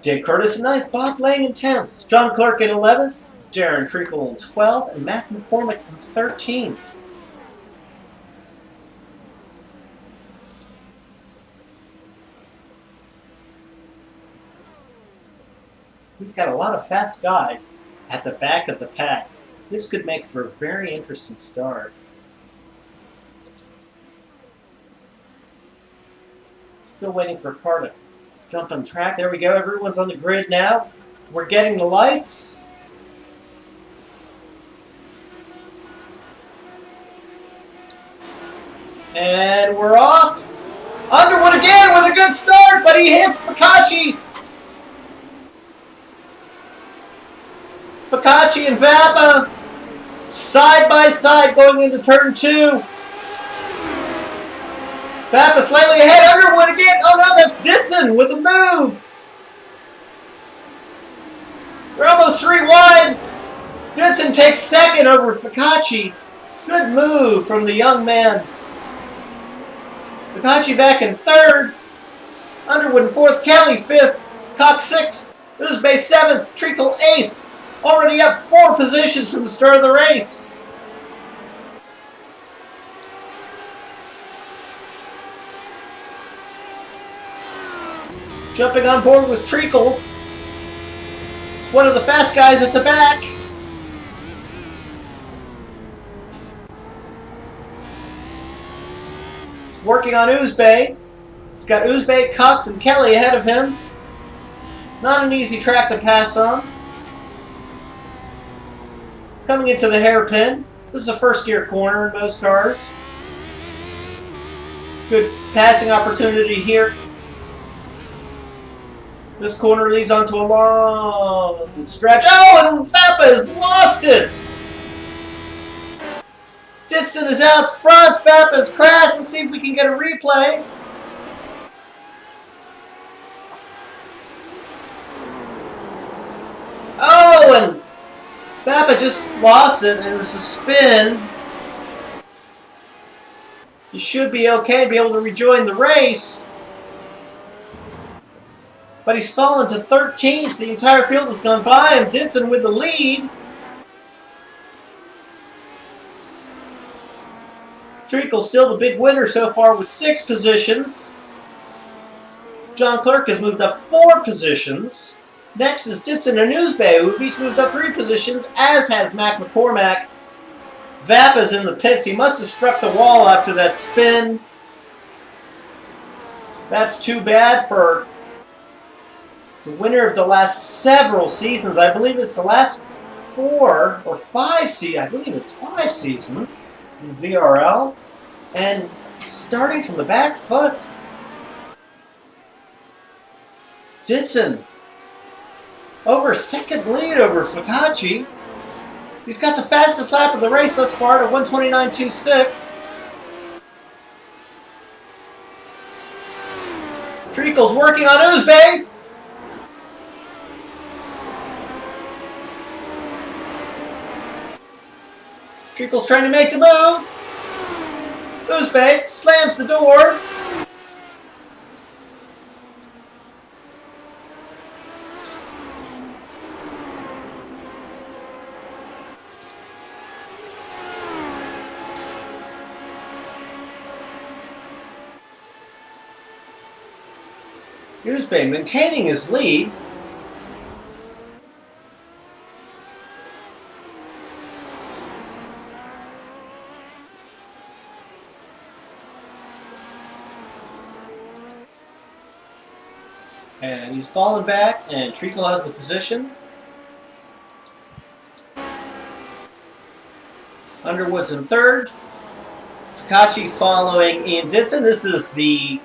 Dave Curtis in ninth, Bob Lang in 10th, John Clark in 11th, Darren Treacle in 12th, and Matt McCormick in 13th. We've got a lot of fast guys at the back of the pack. This could make for a very interesting start. Still waiting for a car to jump on track. There we go. Everyone's on the grid now. We're getting the lights. And we're off. Underwood again with a good start, but he hits Focacci. Focacci and Vappa side by side going into turn 2. Vappa slightly ahead. Underwood again. Oh no, that's Ditson with a move. They're almost 3 wide. Ditson takes second over Focacci. Good move from the young man. Focacci back in 3rd. Underwood in 4th. Kelly 5th. Cox 6th. Uzbey 7th. Treacle 8th. Already up 4 positions from the start of the race. Jumping on board with Treacle. It's one of the fast guys at the back. He's working on Uzbey. He's got Uzbey, Cox, and Kelly ahead of him. Not an easy track to pass on. Coming into the hairpin. This is a first gear corner in most cars. Good passing opportunity here. This corner leads onto a long stretch. Oh, and Vappa has lost it! Ditson is out front. Vappa's crashed. Let's see if we can get a replay. Oh, and Vappa just lost it, and it was a spin. He should be okay to be able to rejoin the race. But he's fallen to 13th. The entire field has gone by him. Ditson with the lead. Treacle still the big winner so far with 6 positions. John Clerk has moved up 4 positions. Next is Ditson and Uzbey, who have each moved up 3 positions, as has Mac McCormack. Vappa's in the pits. He must have struck the wall after that spin. That's too bad for the winner of the last several seasons. I believe it's the last 4 or 5 seasons. I believe it's 5 seasons in the VRL. And starting from the back foot. Ditson over a second lead over Focacci. He's got the fastest lap of the race thus far at 1:29.26. Treacle's working on Uzbey. Treacle's trying to make the move. Uzbey slams the door. Uzbey maintaining his lead. And he's fallen back, and Treacle has the position. Underwood's in 3rd. Focacci following Ian Ditson. This is the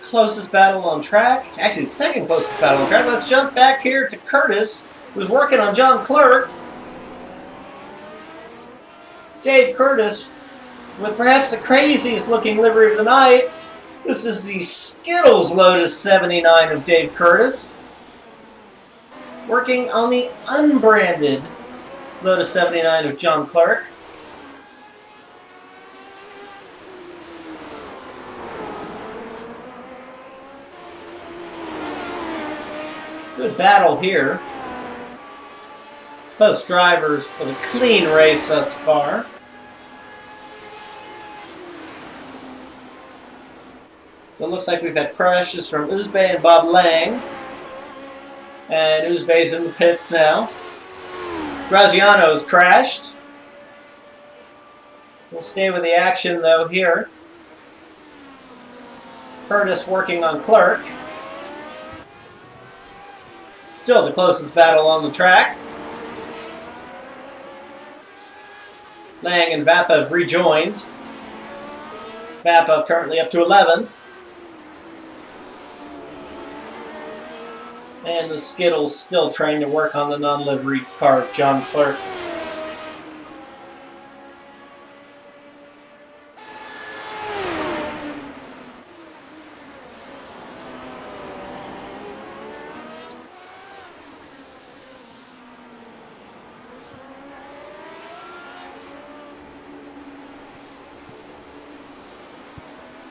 closest battle on track. Actually, the second closest battle on track. Let's jump back here to Curtis, who's working on John Clerk. Dave Curtis, with perhaps the craziest looking livery of the night. This is the Skittles Lotus 79 of Dave Curtis. Working on the unbranded Lotus 79 of John Clerk. Good battle here. Both drivers with a clean race thus far. So it looks like we've had crashes from Uzbey and Bob Lang. And Uzbey's in the pits now. Graziano's crashed. We'll stay with the action though here. Curtis working on Clerk. Still the closest battle on the track. Lang and Vapa have rejoined. Vapa currently up to 11th. And the Skittles still trying to work on the non-livery car of John Clerk.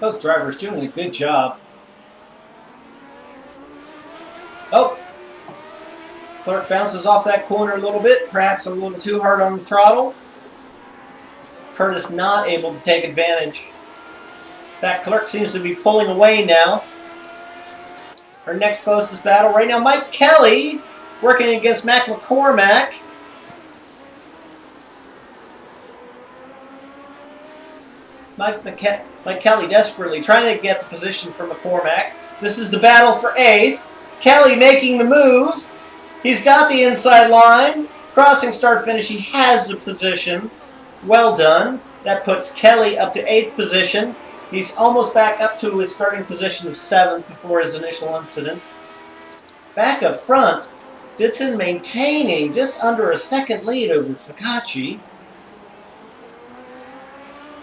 Both drivers doing a good job. Oh! Clerk bounces off that corner a little bit, perhaps a little too hard on the throttle. Curtis not able to take advantage. In fact, Clerk seems to be pulling away now. Our next closest battle right now, Mike Kelly working against Mac McCormack. Mike Kelly desperately trying to get the position for McCormack. This is the battle for 8th. Kelly making the move. He's got the inside line. Crossing start finish. He has the position. Well done. That puts Kelly up to 8th position. He's almost back up to his starting position of 7th before his initial incident. Back up front, Ditson maintaining just under a second lead over Focacci.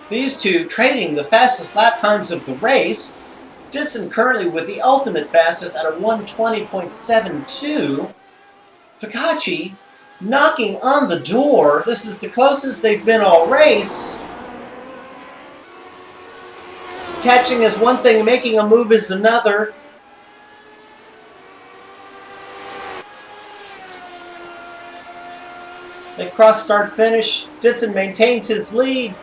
These two trading the fastest lap times of the race. Ditson currently with the ultimate fastest at a 1:20.72. Focacci knocking on the door. This is the closest they've been all race. Catching is one thing, making a move is another. They cross start finish. Ditson maintains his lead.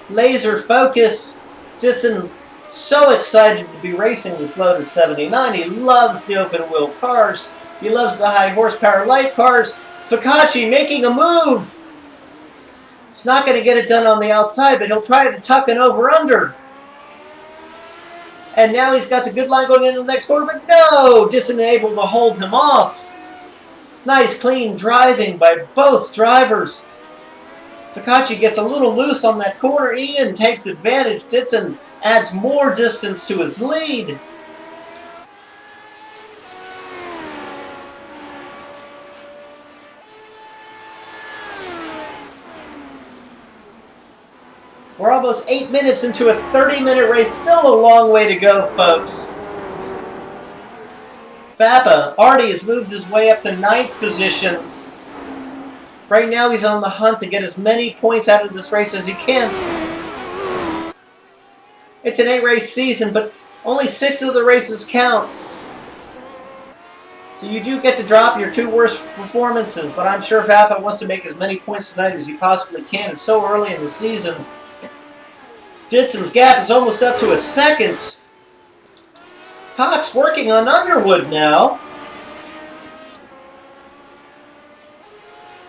Laser focus. Ditson so excited to be racing this Lotus 79. He loves the open wheel cars. He loves the high horsepower light cars. Focacci making a move. He's not going to get it done on the outside, but he'll try to tuck an over-under. And now he's got the good line going into the next corner, but no! Ditson able to hold him off. Nice clean driving by both drivers. Focacci gets a little loose on that corner. Ian takes advantage. Ditson adds more distance to his lead. We're almost 8 minutes into a 30-minute race. Still a long way to go, folks. Vapa already has moved his way up to 9th position. Right now he's on the hunt to get as many points out of this race as he can. It's an 8-race season, but only 6 of the races count. So you do get to drop your 2 worst performances, but I'm sure Vapa wants to make as many points tonight as he possibly can. It's so early in the season. Ditson's gap is almost up to a second. Cox working on Underwood now.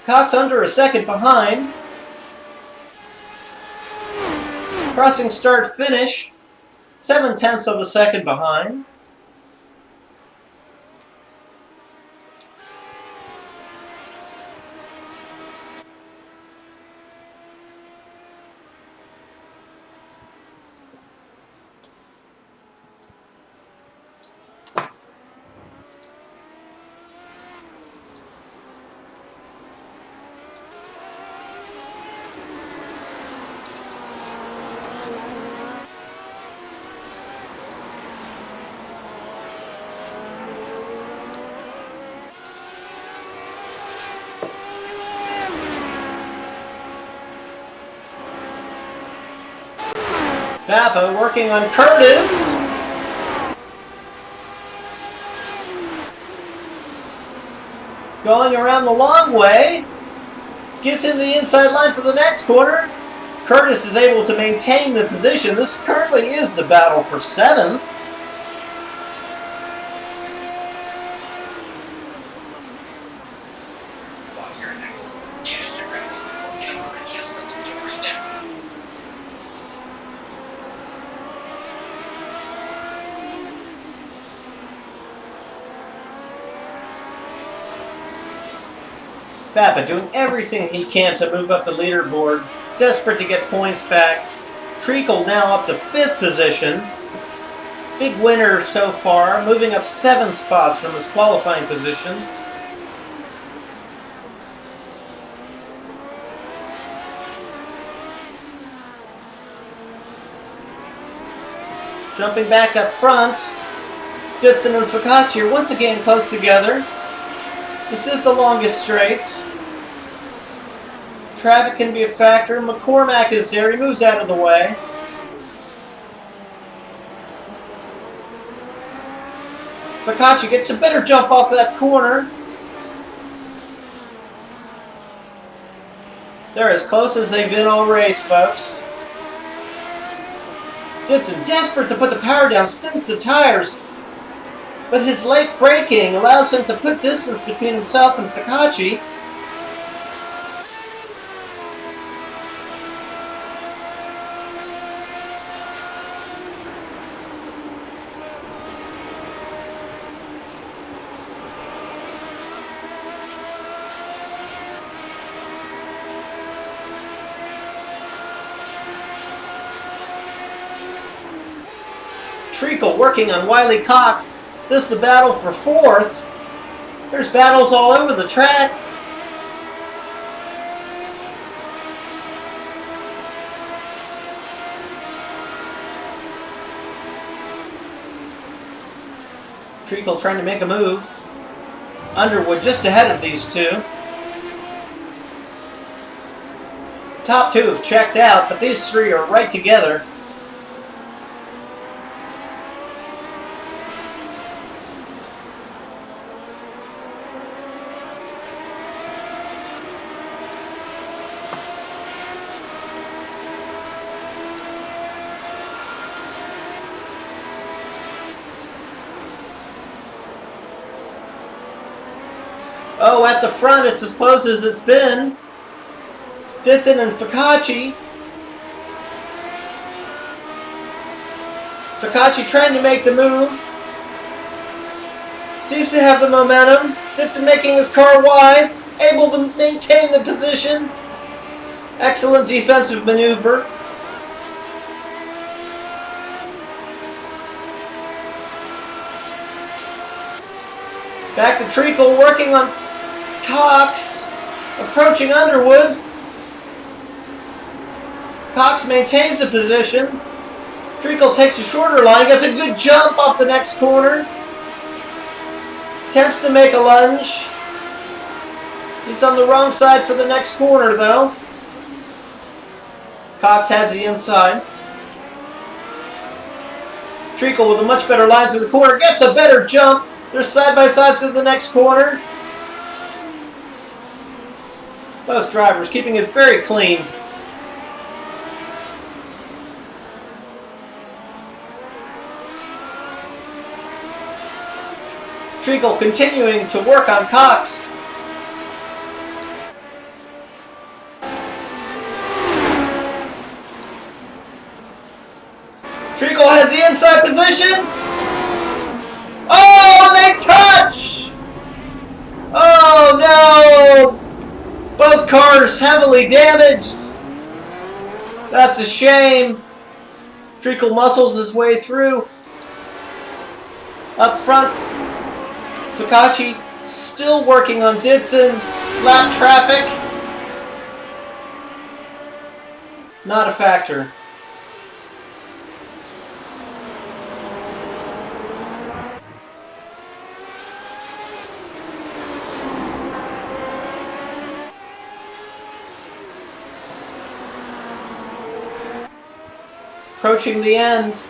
Cox under a second behind. Crossing start finish. 0.7 of a second behind. Vapa working on Curtis. Going around the long way. Gives him the inside line for the next corner. Curtis is able to maintain the position. This currently is the battle for 7th. Bappa doing everything he can to move up the leaderboard, desperate to get points back. Treacle now up to 5th position. Big winner so far, moving up 7 spots from his qualifying position. Jumping back up front, Ditson and Focacci are once again close together. This is the longest straight. Traffic can be a factor. McCormack is there. He moves out of the way. Focacci gets a better jump off that corner. They're as close as they've been all race, folks. Ditson, desperate to put the power down, spins the tires. But his late braking allows him to put distance between himself and Focacci. Treacle working on Wiley Cox. This is the battle for 4th. There's battles all over the track. Treacle trying to make a move. Underwood just ahead of these two. Top 2 have checked out, but these 3 are right together. Oh, at the front, it's as close as it's been. Ditson and Focacci. Focacci trying to make the move. Seems to have the momentum. Ditson making his car wide. Able to maintain the position. Excellent defensive maneuver. Back to Treacle working on Cox, approaching Underwood. Cox maintains the position. Treacle takes a shorter line, gets a good jump off the next corner. Attempts to make a lunge. He's on the wrong side for the next corner, though. Cox has the inside. Treacle with a much better line through the corner, gets a better jump. They're side by side through the next corner. Both drivers keeping it very clean. Treacle continuing to work on Cox. Treacle has the inside position. Oh, they touch! Oh no! Both cars heavily damaged. That's a shame. Treacle muscles his way through. Up front, Focacci still working on Ditson. Lap traffic. Not a factor. Approaching the end.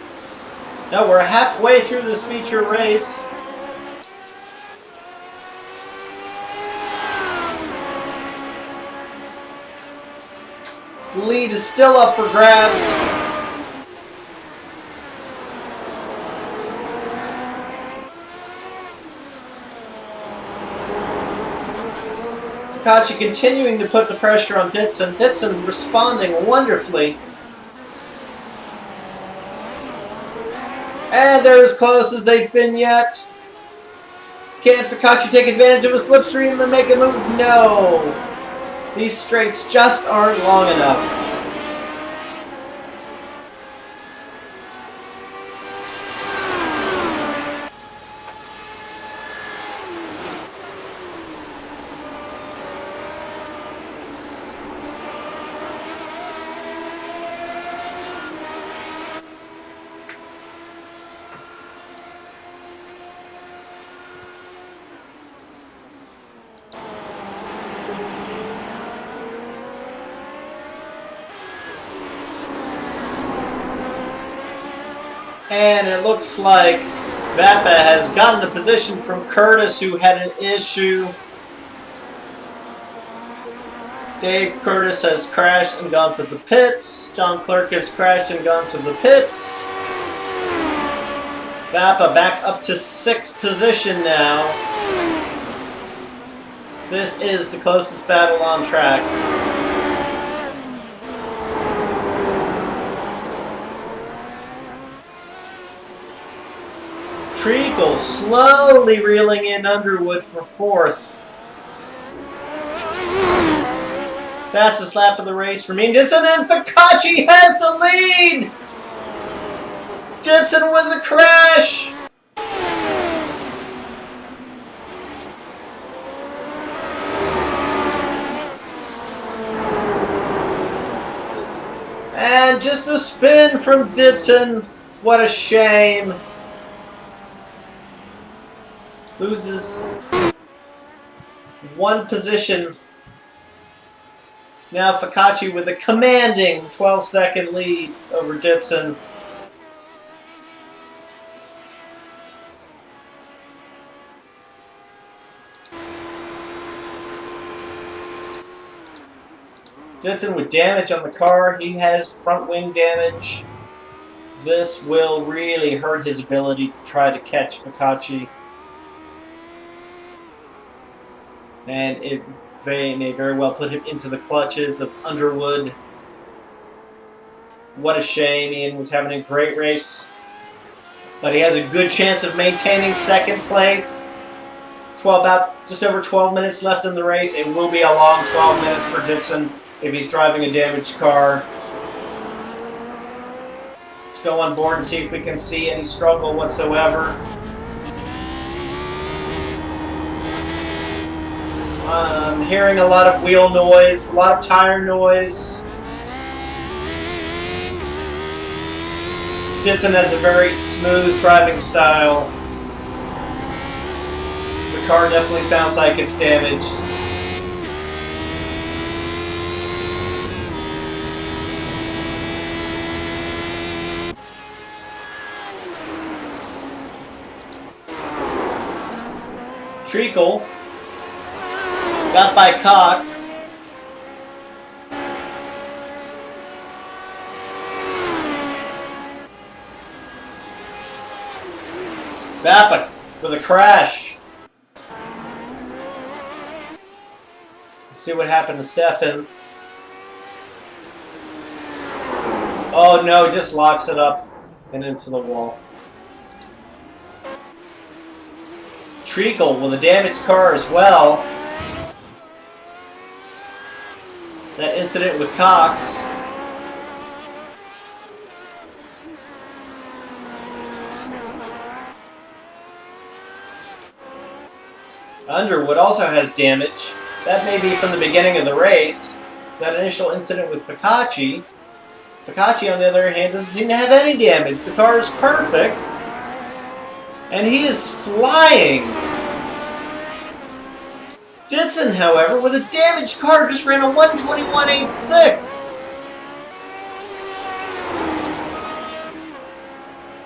Now we're halfway through this feature race. The lead is still up for grabs. Focacci continuing to put the pressure on Ditson. Ditson responding wonderfully. And they're as close as they've been yet. Can Fikachi take advantage of a slipstream and make a move? No! These straights just aren't long enough. And it looks like Vappa has gotten a position from Curtis, who had an issue. Dave Curtis has crashed and gone to the pits. John Clerk has crashed and gone to the pits. Vappa back up to 6th position now. This is the closest battle on track. Treacle slowly reeling in Underwood for 4th. Fastest lap of the race for me. Ditson, and Fikachi has the lead! Ditson with the crash! And just a spin from Ditson. What a shame. Loses 1 position. Now Fikachi with a commanding 12-second lead over Ditson. Ditson with damage on the car. He has front wing damage. This will really hurt his ability to try to catch Fikachi. And it may very well put him into the clutches of Underwood. What a shame. Ian was having a great race. But he has a good chance of maintaining 2nd place. About just over 12 minutes left in the race. It will be a long 12 minutes for Ditson if he's driving a damaged car. Let's go on board and see if we can see any struggle whatsoever. I'm hearing a lot of wheel noise, a lot of tire noise. Ditson has a very smooth driving style. The car definitely sounds like it's damaged. Treacle got by Cox. Vappa with a crash. Let's see what happened to Stefan. Oh no, just locks it up and into the wall. Treacle with a damaged car as well. That incident with Cox. Underwood also has damage. That may be from the beginning of the race. That initial incident with Fikachi. Fikachi, on the other hand, doesn't seem to have any damage. The car is perfect. And he is flying. Ditson, however, with a damaged car, just ran a 1:21.86.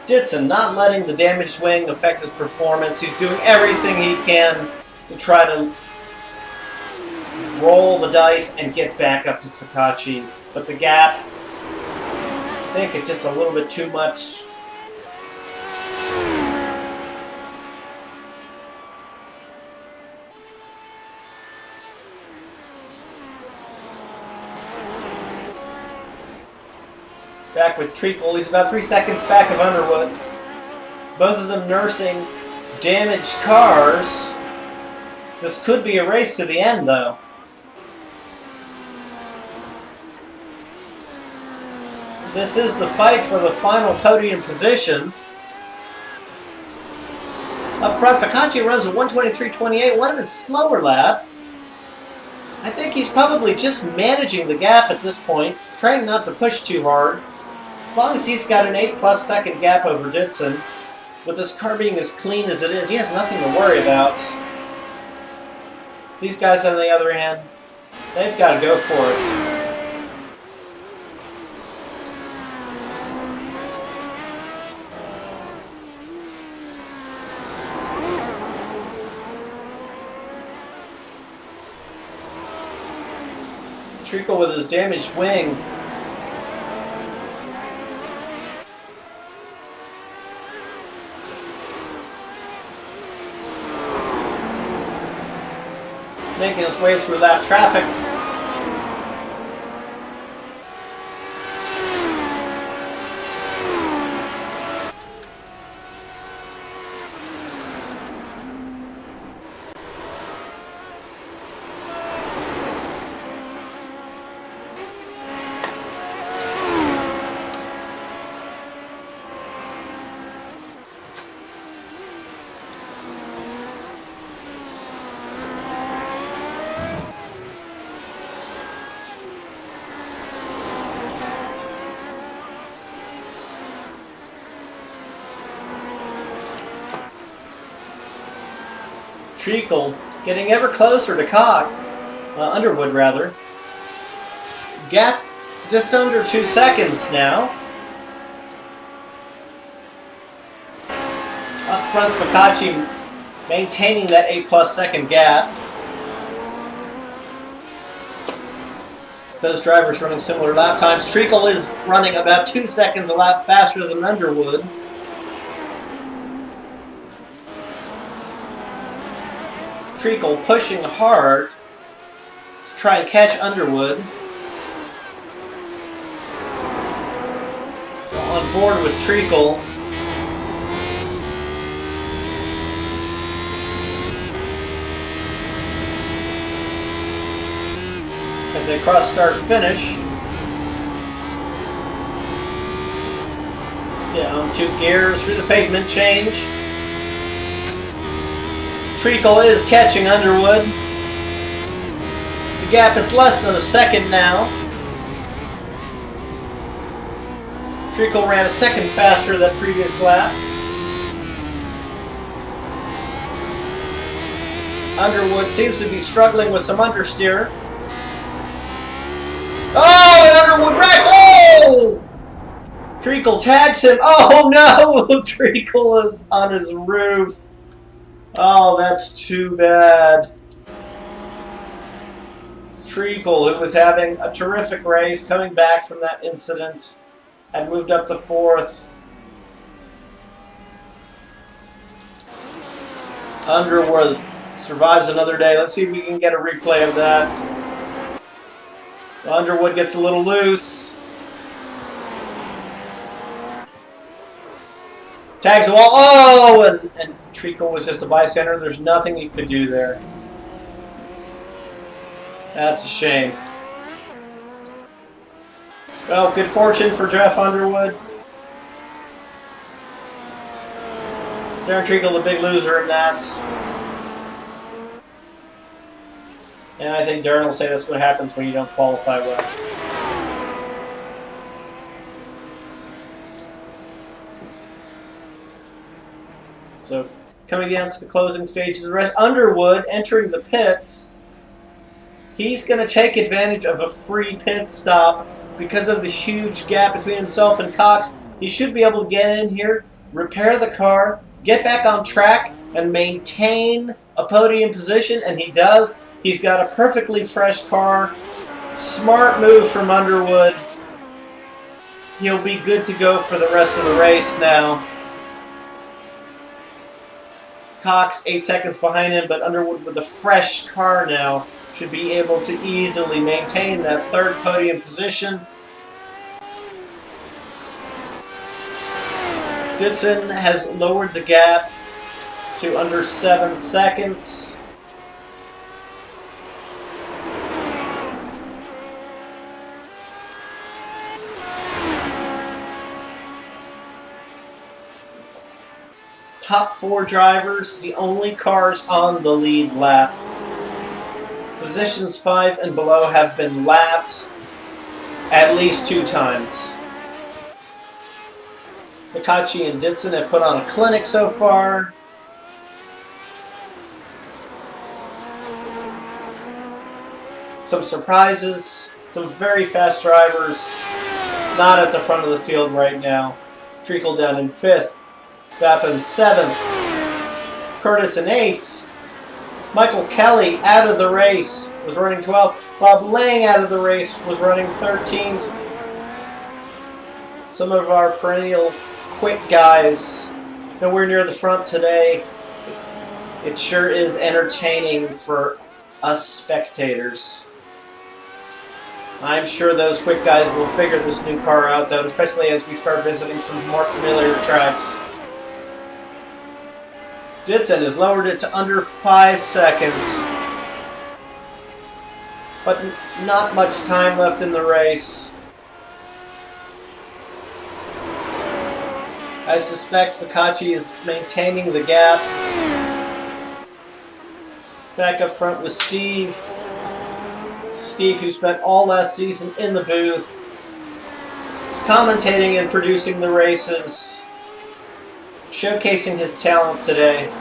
Ditson not letting the damaged wing affect his performance. He's doing everything he can to try to roll the dice and get back up to Fikachi. But the gap, I think it's just a little bit too much. Back with Treacle. He's about 3 seconds back of Underwood. Both of them nursing damaged cars. This could be a race to the end, though. This is the fight for the final podium position. Up front, Fakachi runs a 1:23.28, one of his slower laps. I think he's probably just managing the gap at this point, trying not to push too hard. As long as he's got an 8+ second gap over Ditson, with his car being as clean as it is, he has nothing to worry about. These guys, on the other hand, they've got to go for it. Treacle with his damaged wing. Making his way through that traffic. Treacle getting ever closer to Cox, Underwood rather. Gap just under 2 seconds now. Up front, Fakachi maintaining that 8+ second gap. Those drivers running similar lap times. Treacle is running about 2 seconds a lap faster than Underwood. Treacle pushing hard to try and catch Underwood. On board with Treacle. As they cross start finish. Down 2 gears through the pavement change. Treacle is catching Underwood. The gap is less than a second now. Treacle ran a second faster that previous lap. Underwood seems to be struggling with some understeer. Oh, and Underwood wrecks! Oh! Treacle tags him. Oh no! Treacle is on his roof. Oh, that's too bad. Treacle, who was having a terrific race, coming back from that incident, had moved up to 4th. Underwood survives another day. Let's see if we can get a replay of that. Underwood gets a little loose. Tags the wall. Oh! And Treacle was just a bystander. There's nothing he could do there. That's a shame. Well, good fortune for Jeff Underwood. Darren Treacle, the big loser in that. And I think Darren will say that's what happens when you don't qualify well. So, coming down to the closing stages, Underwood entering the pits. He's going to take advantage of a free pit stop because of the huge gap between himself and Cox. He should be able to get in here, repair the car, get back on track, and maintain a podium position, and he does. He's got a perfectly fresh car. Smart move from Underwood. He'll be good to go for the rest of the race now. Cox 8 seconds behind him, but Underwood with a fresh car now should be able to easily maintain that 3rd podium position. Ditson has lowered the gap to under 7 seconds. Top 4 drivers, the only cars on the lead lap. Positions 5 and below have been lapped at least 2 times. Fikachi and Ditson have put on a clinic so far. Some surprises, some very fast drivers, not at the front of the field right now. Treacle down in 5th, Vapp in 7th, Curtis in 8th, Michael Kelly out of the race, was running 12th, Bob Lang out of the race, was running 13th. Some of our perennial quick guys, nowhere near the front today. It sure is entertaining for us spectators. I'm sure those quick guys will figure this new car out, though, especially as we start visiting some more familiar tracks. Ditson has lowered it to under 5 seconds. But not much time left in the race. I suspect Fikachi is maintaining the gap. Back up front with Steve. Steve, who spent all last season in the booth, commentating and producing the races, showcasing his talent today.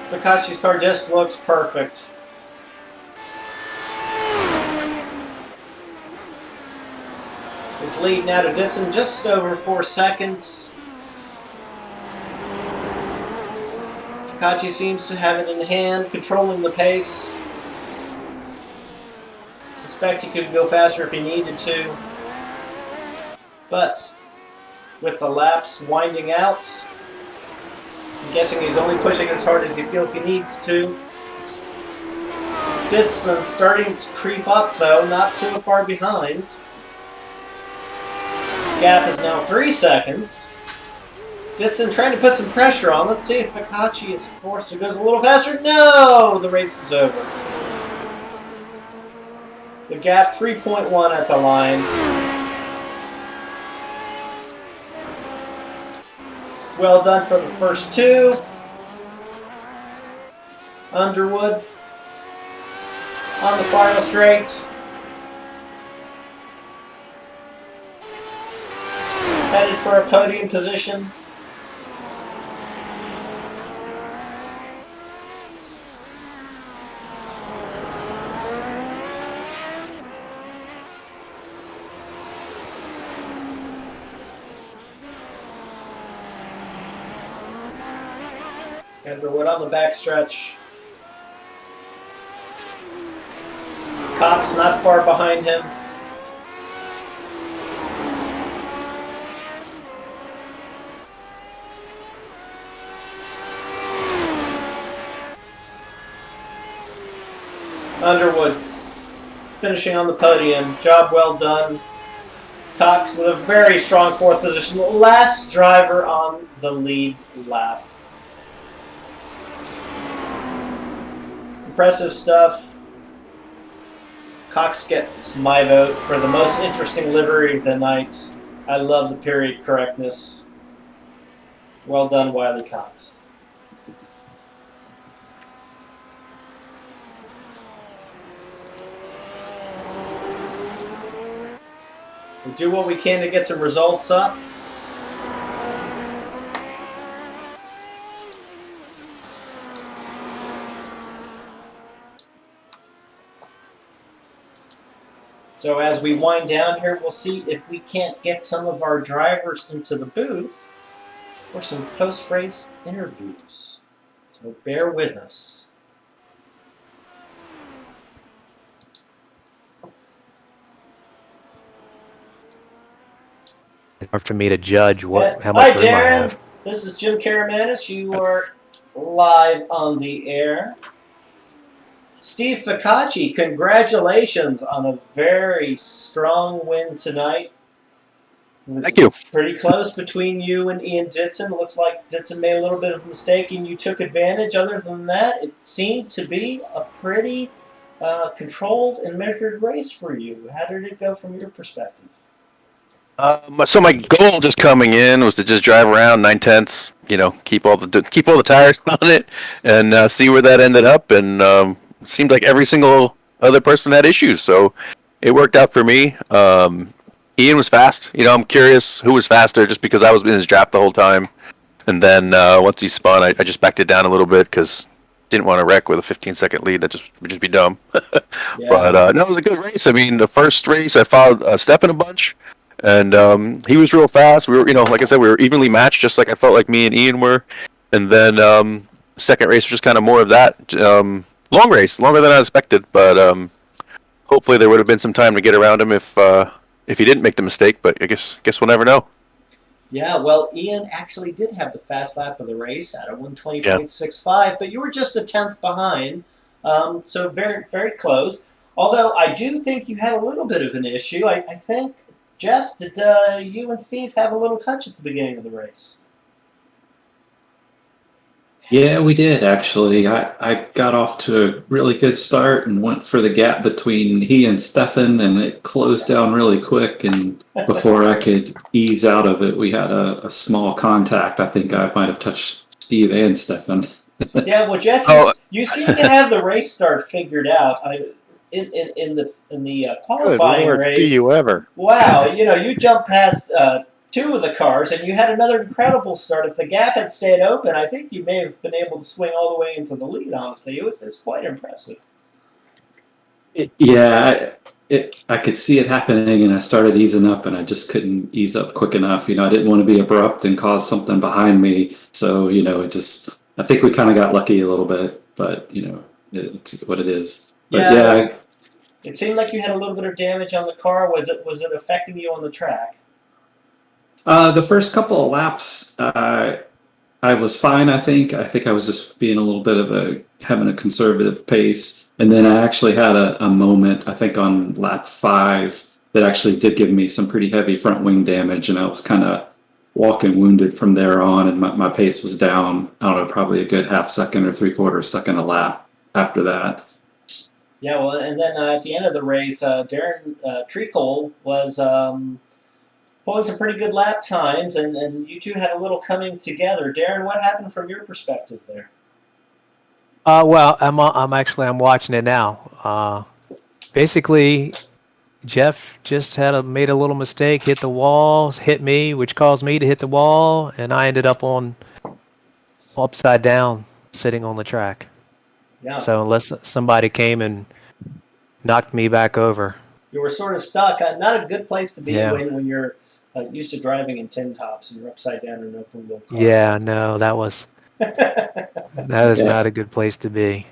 Fikachi's car just looks perfect. His lead now to Ditson just over 4 seconds. Fikachi seems to have it in hand, controlling the pace. Suspect he could go faster if he needed to. But with the laps winding out, I'm guessing he's only pushing as hard as he feels he needs to. Distance starting to creep up, though, not so far behind. Gap is now 3 seconds. Ditson trying to put some pressure on. Let's see if Fikachi is forced to go a little faster. No! The race is over. The gap 3.1 at the line. Well done for the first 2. Underwood on the final straight. Headed for a podium position. Underwood on the backstretch. Cox not far behind him. Underwood finishing on the podium. Job well done. Cox with a very strong 4th position. The last driver on the lead lap. Impressive stuff. Cox gets my vote for the most interesting livery of the night. I love the period correctness. Well done, Wiley Cox. We do what we can to get some results up. So as we wind down here, we'll see if we can't get some of our drivers into the booth for some post-race interviews. So bear with us. Hard for me to judge how much Hi, room I Darren. have. This is Jim Karamanis. You are live on the air. Steve Ficacci, congratulations on a very strong win tonight. It was Thank you. pretty close between you and Ian Ditson. Looks like Ditson made a little bit of a mistake and you took advantage. Other than that, it seemed to be a pretty controlled and measured race for you. How did it go from your perspective? So my goal just coming in was to just drive around 9/10, keep all the tires on it, and see where that ended up. And seemed like every single other person had issues, so it worked out for me. Ian was fast. I'm curious who was faster, just because I was in his draft the whole time. And then once he spun, I just backed it down a little bit because didn't want to wreck with a 15-second lead. That would just be dumb. Yeah. But no, it was a good race. I mean, the first race I followed Steppen a bunch. And he was real fast. We were, like I said, we were evenly matched, just like I felt like me and Ian were. And then second race was just kind of more of that. Long race, longer than I expected, but hopefully there would have been some time to get around him if he didn't make the mistake. But I guess we'll never know. Yeah, well, Ian actually did have the fast lap of the race at a 120.65, but you were just a tenth behind, so very, very close. Although I do think you had a little bit of an issue. I think, Jeff, did you and Steve have a little touch at the beginning of the race? Yeah, we did actually. I got off to a really good start and went for the gap between he and Stefan, and it closed down really quick. And before I could ease out of it, we had a small contact. I think I might have touched Steve and Stefan. Yeah, well, Jeff, you seem to have the race start figured out. In the qualifying Good Lord, race. do you ever? Wow, you jumped past two of the cars, and you had another incredible start. If the gap had stayed open, I think you may have been able to swing all the way into the lead, honestly. It was quite impressive. I could see it happening, and I started easing up, and I just couldn't ease up quick enough. I didn't want to be abrupt and cause something behind me. So, I think we kind of got lucky a little bit, but, it's what it is. But yeah. It seemed like you had a little bit of damage on the car. Was it affecting you on the track? The first couple of laps, I was fine. I think I was just being a little bit of having a conservative pace, and then I actually had a moment, I think on lap 5, that actually did give me some pretty heavy front wing damage, and I was kind of walking wounded from there on, and my pace was down. I don't know, probably a good half second or 3/4 second a lap after that. Yeah, well, and then at the end of the race, Darren Treacle was pulling some pretty good lap times, and you two had a little coming together. Darren, what happened from your perspective there? Well, I'm watching it now. Basically, Jeff just made a little mistake, hit the wall, hit me, which caused me to hit the wall, and I ended up upside down, sitting on the track. Yeah. So unless somebody came and knocked me back over. You were sort of stuck. Not a good place to be Yeah. when you're used to driving in tin tops and you're upside down in an open wheel car. Yeah, no, that was not a good place to be.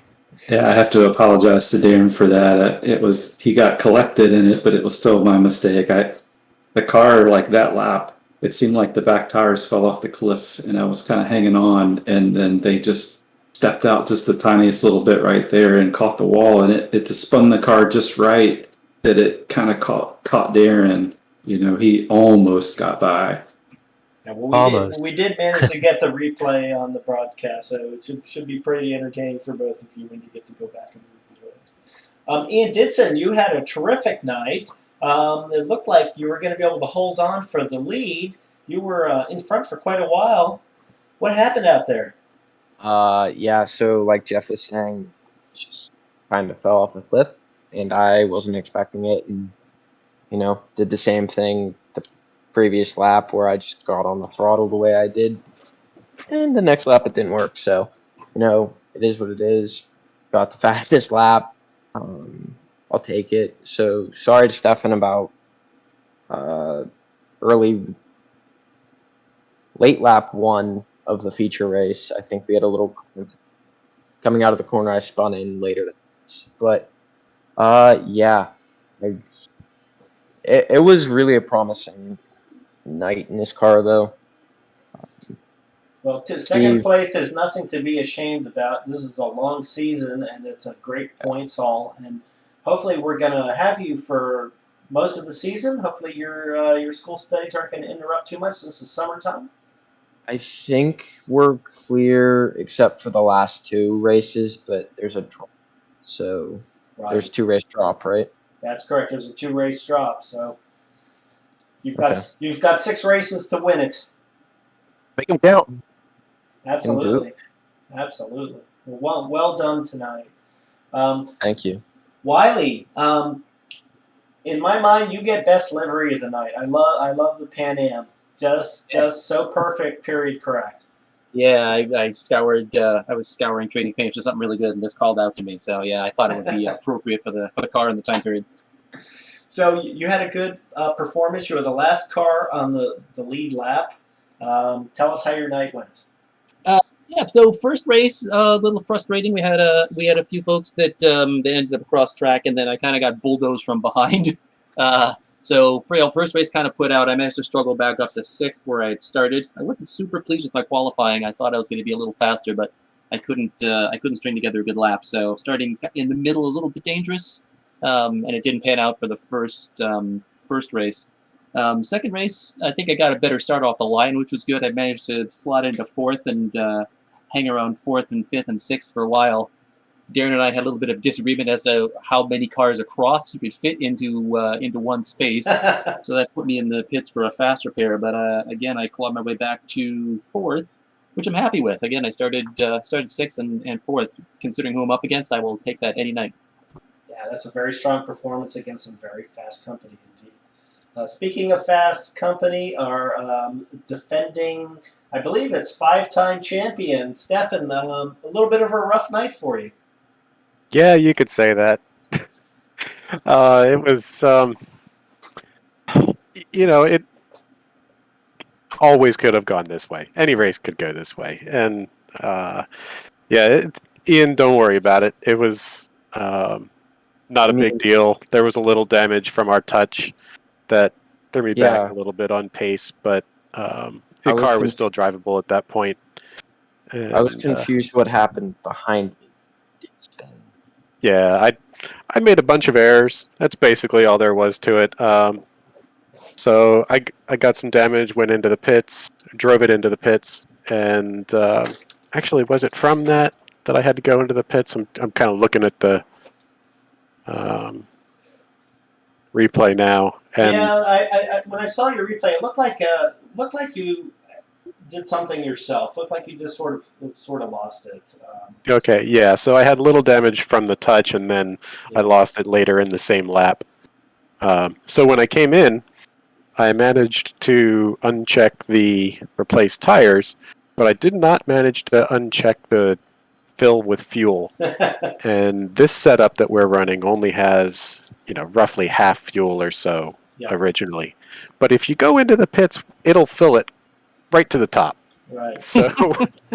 Yeah, I have to apologize to Darren for that. He got collected in it, but it was still my mistake. The car, like that lap, it seemed like the back tires fell off the cliff, and I was kind of hanging on, and then they just stepped out just the tiniest little bit right there and caught the wall, and it just spun the car just right that it kind of caught Darren. He almost got by. Yeah, well, we did manage to get the replay on the broadcast, so it should be pretty entertaining for both of you when you get to go back and review it. Ian Ditson, you had a terrific night. It looked like you were going to be able to hold on for the lead. You were in front for quite a while. What happened out there? Yeah, so like Jeff was saying, it just kind of fell off the cliff, and I wasn't expecting it, and, did the same thing the previous lap where I just got on the throttle the way I did, and the next lap it didn't work, so, it is what it is. Got the fastest lap. I'll take it. So, sorry to Stefan about late lap 1 of the feature race. I think we had a little coming out of the corner. I spun in later than this, but yeah, it was really a promising night in this car, though. Well, second Steve, place is nothing to be ashamed about. This is a long season, and it's a great points haul. And hopefully, we're going to have you for most of the season. Hopefully, your school studies aren't going to interrupt too much since it's summertime. I think we're clear except for the last 2 races, but there's a drop. So Right. there's 2 race drop, right? That's correct. There's a 2-race drop, so you've Okay. got 6 races to win it. Make them count. Absolutely, absolutely. Well done tonight. Thank you. Wiley, in my mind, you get best livery of the night. I love the Pan Am. Just so perfect. Period. Correct. Yeah, I scoured. I was scouring trading paints for something really good, and this called out to me. So yeah, I thought it would be appropriate for the car in the time period. So you had a good performance. You were the last car on the lead lap. Tell us how your night went. Yeah, so first race, a little frustrating. We had a few folks that they ended up across track, and then I kind of got bulldozed from behind. So first race kind of put out. I managed to struggle back up to 6th where I had started. I wasn't super pleased with my qualifying. I thought I was going to be a little faster, but I couldn't string together a good lap. So starting in the middle is a little bit dangerous, and it didn't pan out for the first race. Second race, I think I got a better start off the line, which was good. I managed to slot into 4th and hang around 4th and 5th and 6th for a while. Darren and I had a little bit of disagreement as to how many cars across you could fit into one space. So that put me in the pits for a faster pair. But again, I clawed my way back to 4th, which I'm happy with. Again, I started 6th and 4th. Considering who I'm up against, I will take that any night. Yeah, that's a very strong performance against some very fast company indeed. Speaking of fast company, our defending, I believe it's 5-time champion, Stefan, a little bit of a rough night for you. Yeah, you could say that. It was, it always could have gone this way. Any race could go this way. And, Ian, don't worry about it. It was not a big deal. There was a little damage from our touch that threw me back a little bit on pace, but the car was still drivable at that point. And, I was confused what happened behind me. Yeah, I made a bunch of errors. That's basically all there was to it. So I got some damage, went into the pits, drove it into the pits, and actually, was it from that I had to go into the pits? I'm kind of looking at the replay now. And yeah, I when I saw your replay, it looked like you did something yourself. Looked like you just sort of lost it. Okay, yeah. So I had little damage from the touch, and then I lost it later in the same lap. So when I came in, I managed to uncheck the replaced tires, but I did not manage to uncheck the fill with fuel. And this setup that we're running only has, roughly half fuel or so originally. But if you go into the pits, it'll fill it right to the top. Right. So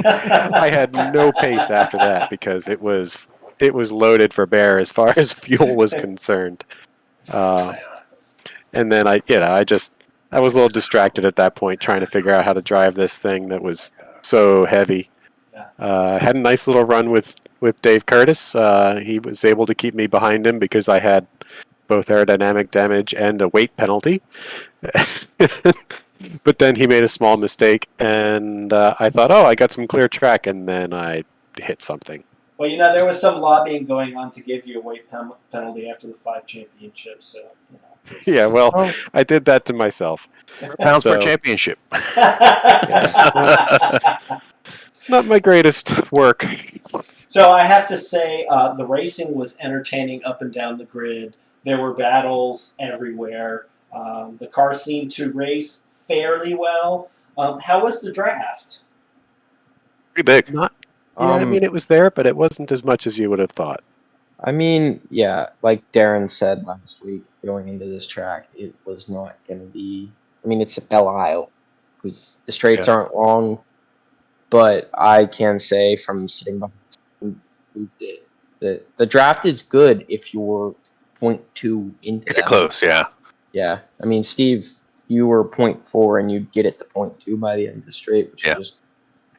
I had no pace after that because it was loaded for bear as far as fuel was concerned. And then I was a little distracted at that point trying to figure out how to drive this thing that was so heavy. Had a nice little run with Dave Curtis. He was able to keep me behind him because I had both aerodynamic damage and a weight penalty. But then he made a small mistake, and I thought, I got some clear track, and then I hit something. Well, there was some lobbying going on to give you a weight penalty after the 5 championships, so, Yeah, well, I did that to myself. Pounds per championship. Not my greatest work. So I have to say, the racing was entertaining up and down the grid. There were battles everywhere. The car seemed to race fairly well. How was the draft? Pretty big. It was there, but it wasn't as much as you would have thought. I mean, yeah, like Darren said last week, going into this track, it was not going to be. I mean, it's a Belle Isle. The straights aren't long, but I can say from sitting behind who did the draft is good if you're 0.2 into You're close, yeah. Yeah, I mean, Steve, you were 0.4 and you'd get it to 0.2 by the end of the straight, which is just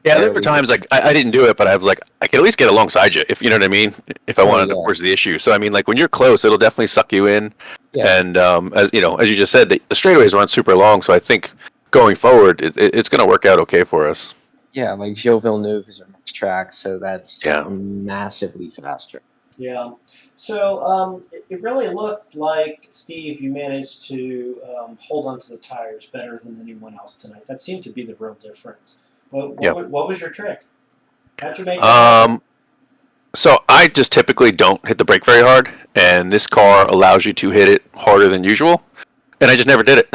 Yeah, there were times like I didn't do it, but I was like, I could at least get alongside you, if you know what I mean, if I wanted to force the issue. So I mean, like when you're close, it'll definitely suck you in. Yeah. And as you know, as you just said, the straightaways run super long, so I think going forward, it's going to work out okay for us. Yeah, like Gilles Villeneuve is our next track, so that's Yeah. massively faster. Yeah. So it really looked like, Steve, you managed to hold on to the tires better than anyone else tonight. That seemed to be the real difference. What was your trick? How'd you make that happen? So I just typically don't hit the brake very hard, and this car allows you to hit it harder than usual, and I just never did it.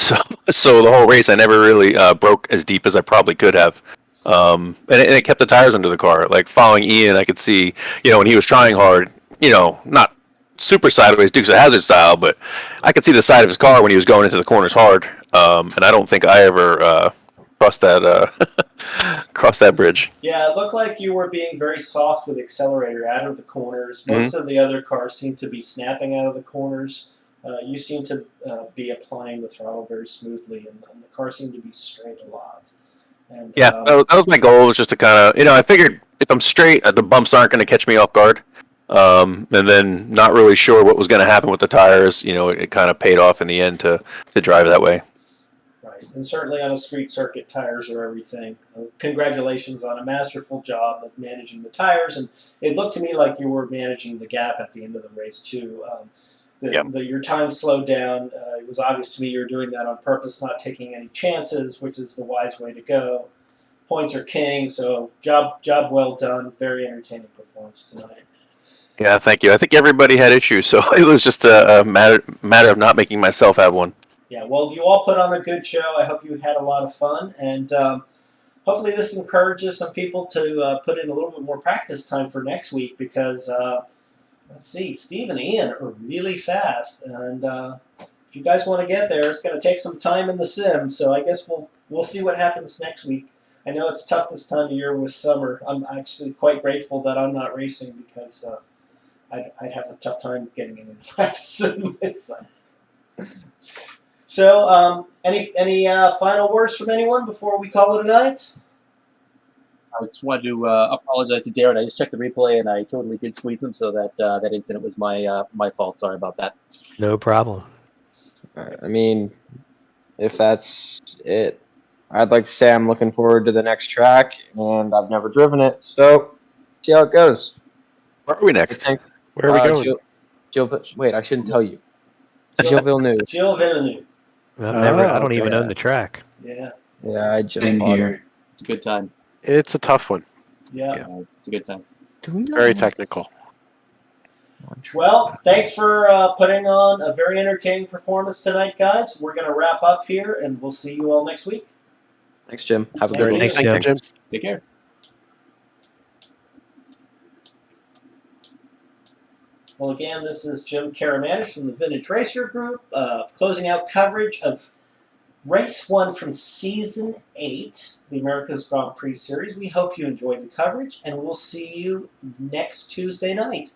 So the whole race, I never really broke as deep as I probably could have. And it kept the tires under the car. Like following Ian, I could see, when he was trying hard, not super sideways Dukes of Hazzard style, but I could see the side of his car when he was going into the corners hard. And I don't think I ever crossed that bridge. Yeah, it looked like you were being very soft with the accelerator out of the corners. Most of the other cars seemed to be snapping out of the corners. You seem to be applying the throttle very smoothly, and the car seemed to be straight a lot. And, yeah, that was my goal, was just to kind of, I figured if I'm straight, the bumps aren't going to catch me off guard. And then not really sure what was going to happen with the tires. It kind of paid off in the end to drive that way. Right, and certainly on a street circuit, tires are everything. Congratulations on a masterful job of managing the tires, and it looked to me like you were managing the gap at the end of the race too. Your time slowed down. It was obvious to me you were doing that on purpose, not taking any chances, which is the wise way to go. Points are king, so job well done. Very entertaining performance tonight. Yeah, thank you. I think everybody had issues, so it was just a matter of not making myself have one. Yeah, well, you all put on a good show. I hope you had a lot of fun, and hopefully this encourages some people to put in a little bit more practice time for next week, because let's see, Steve and Ian are really fast, and if you guys want to get there, it's going to take some time in the sim, so I guess we'll see what happens next week. I know it's tough this time of year with summer. I'm actually quite grateful that I'm not racing, because I'd have a tough time getting into the practice in myself. So, any final words from anyone before we call it a night? I just wanted to apologize to Darren. I just checked the replay, and I totally did squeeze him, so that incident was my fault. Sorry about that. No problem. I mean, if that's it, I'd like to say I'm looking forward to the next track, and I've never driven it, so see how it goes. Where are we next? Where are we going? Wait, I shouldn't tell you. Gilles Villeneuve. Gilles Villeneuve. I don't even own the track. Yeah. Yeah, I just Same bought here. it. It's a good time. It's a tough one. Yeah. It's a good time. Very technical. Well, thanks for putting on a very entertaining performance tonight, guys. We're going to wrap up here, and we'll see you all next week. Thanks, Jim. Have a Thank good you. one. Thanks, Jim. Take care. Well, again, this is Jim Karamanish from the Vintage Racer Group, closing out coverage of Race 1 from Season 8, the America's Grand Prix Series. We hope you enjoyed the coverage, and we'll see you next Tuesday night.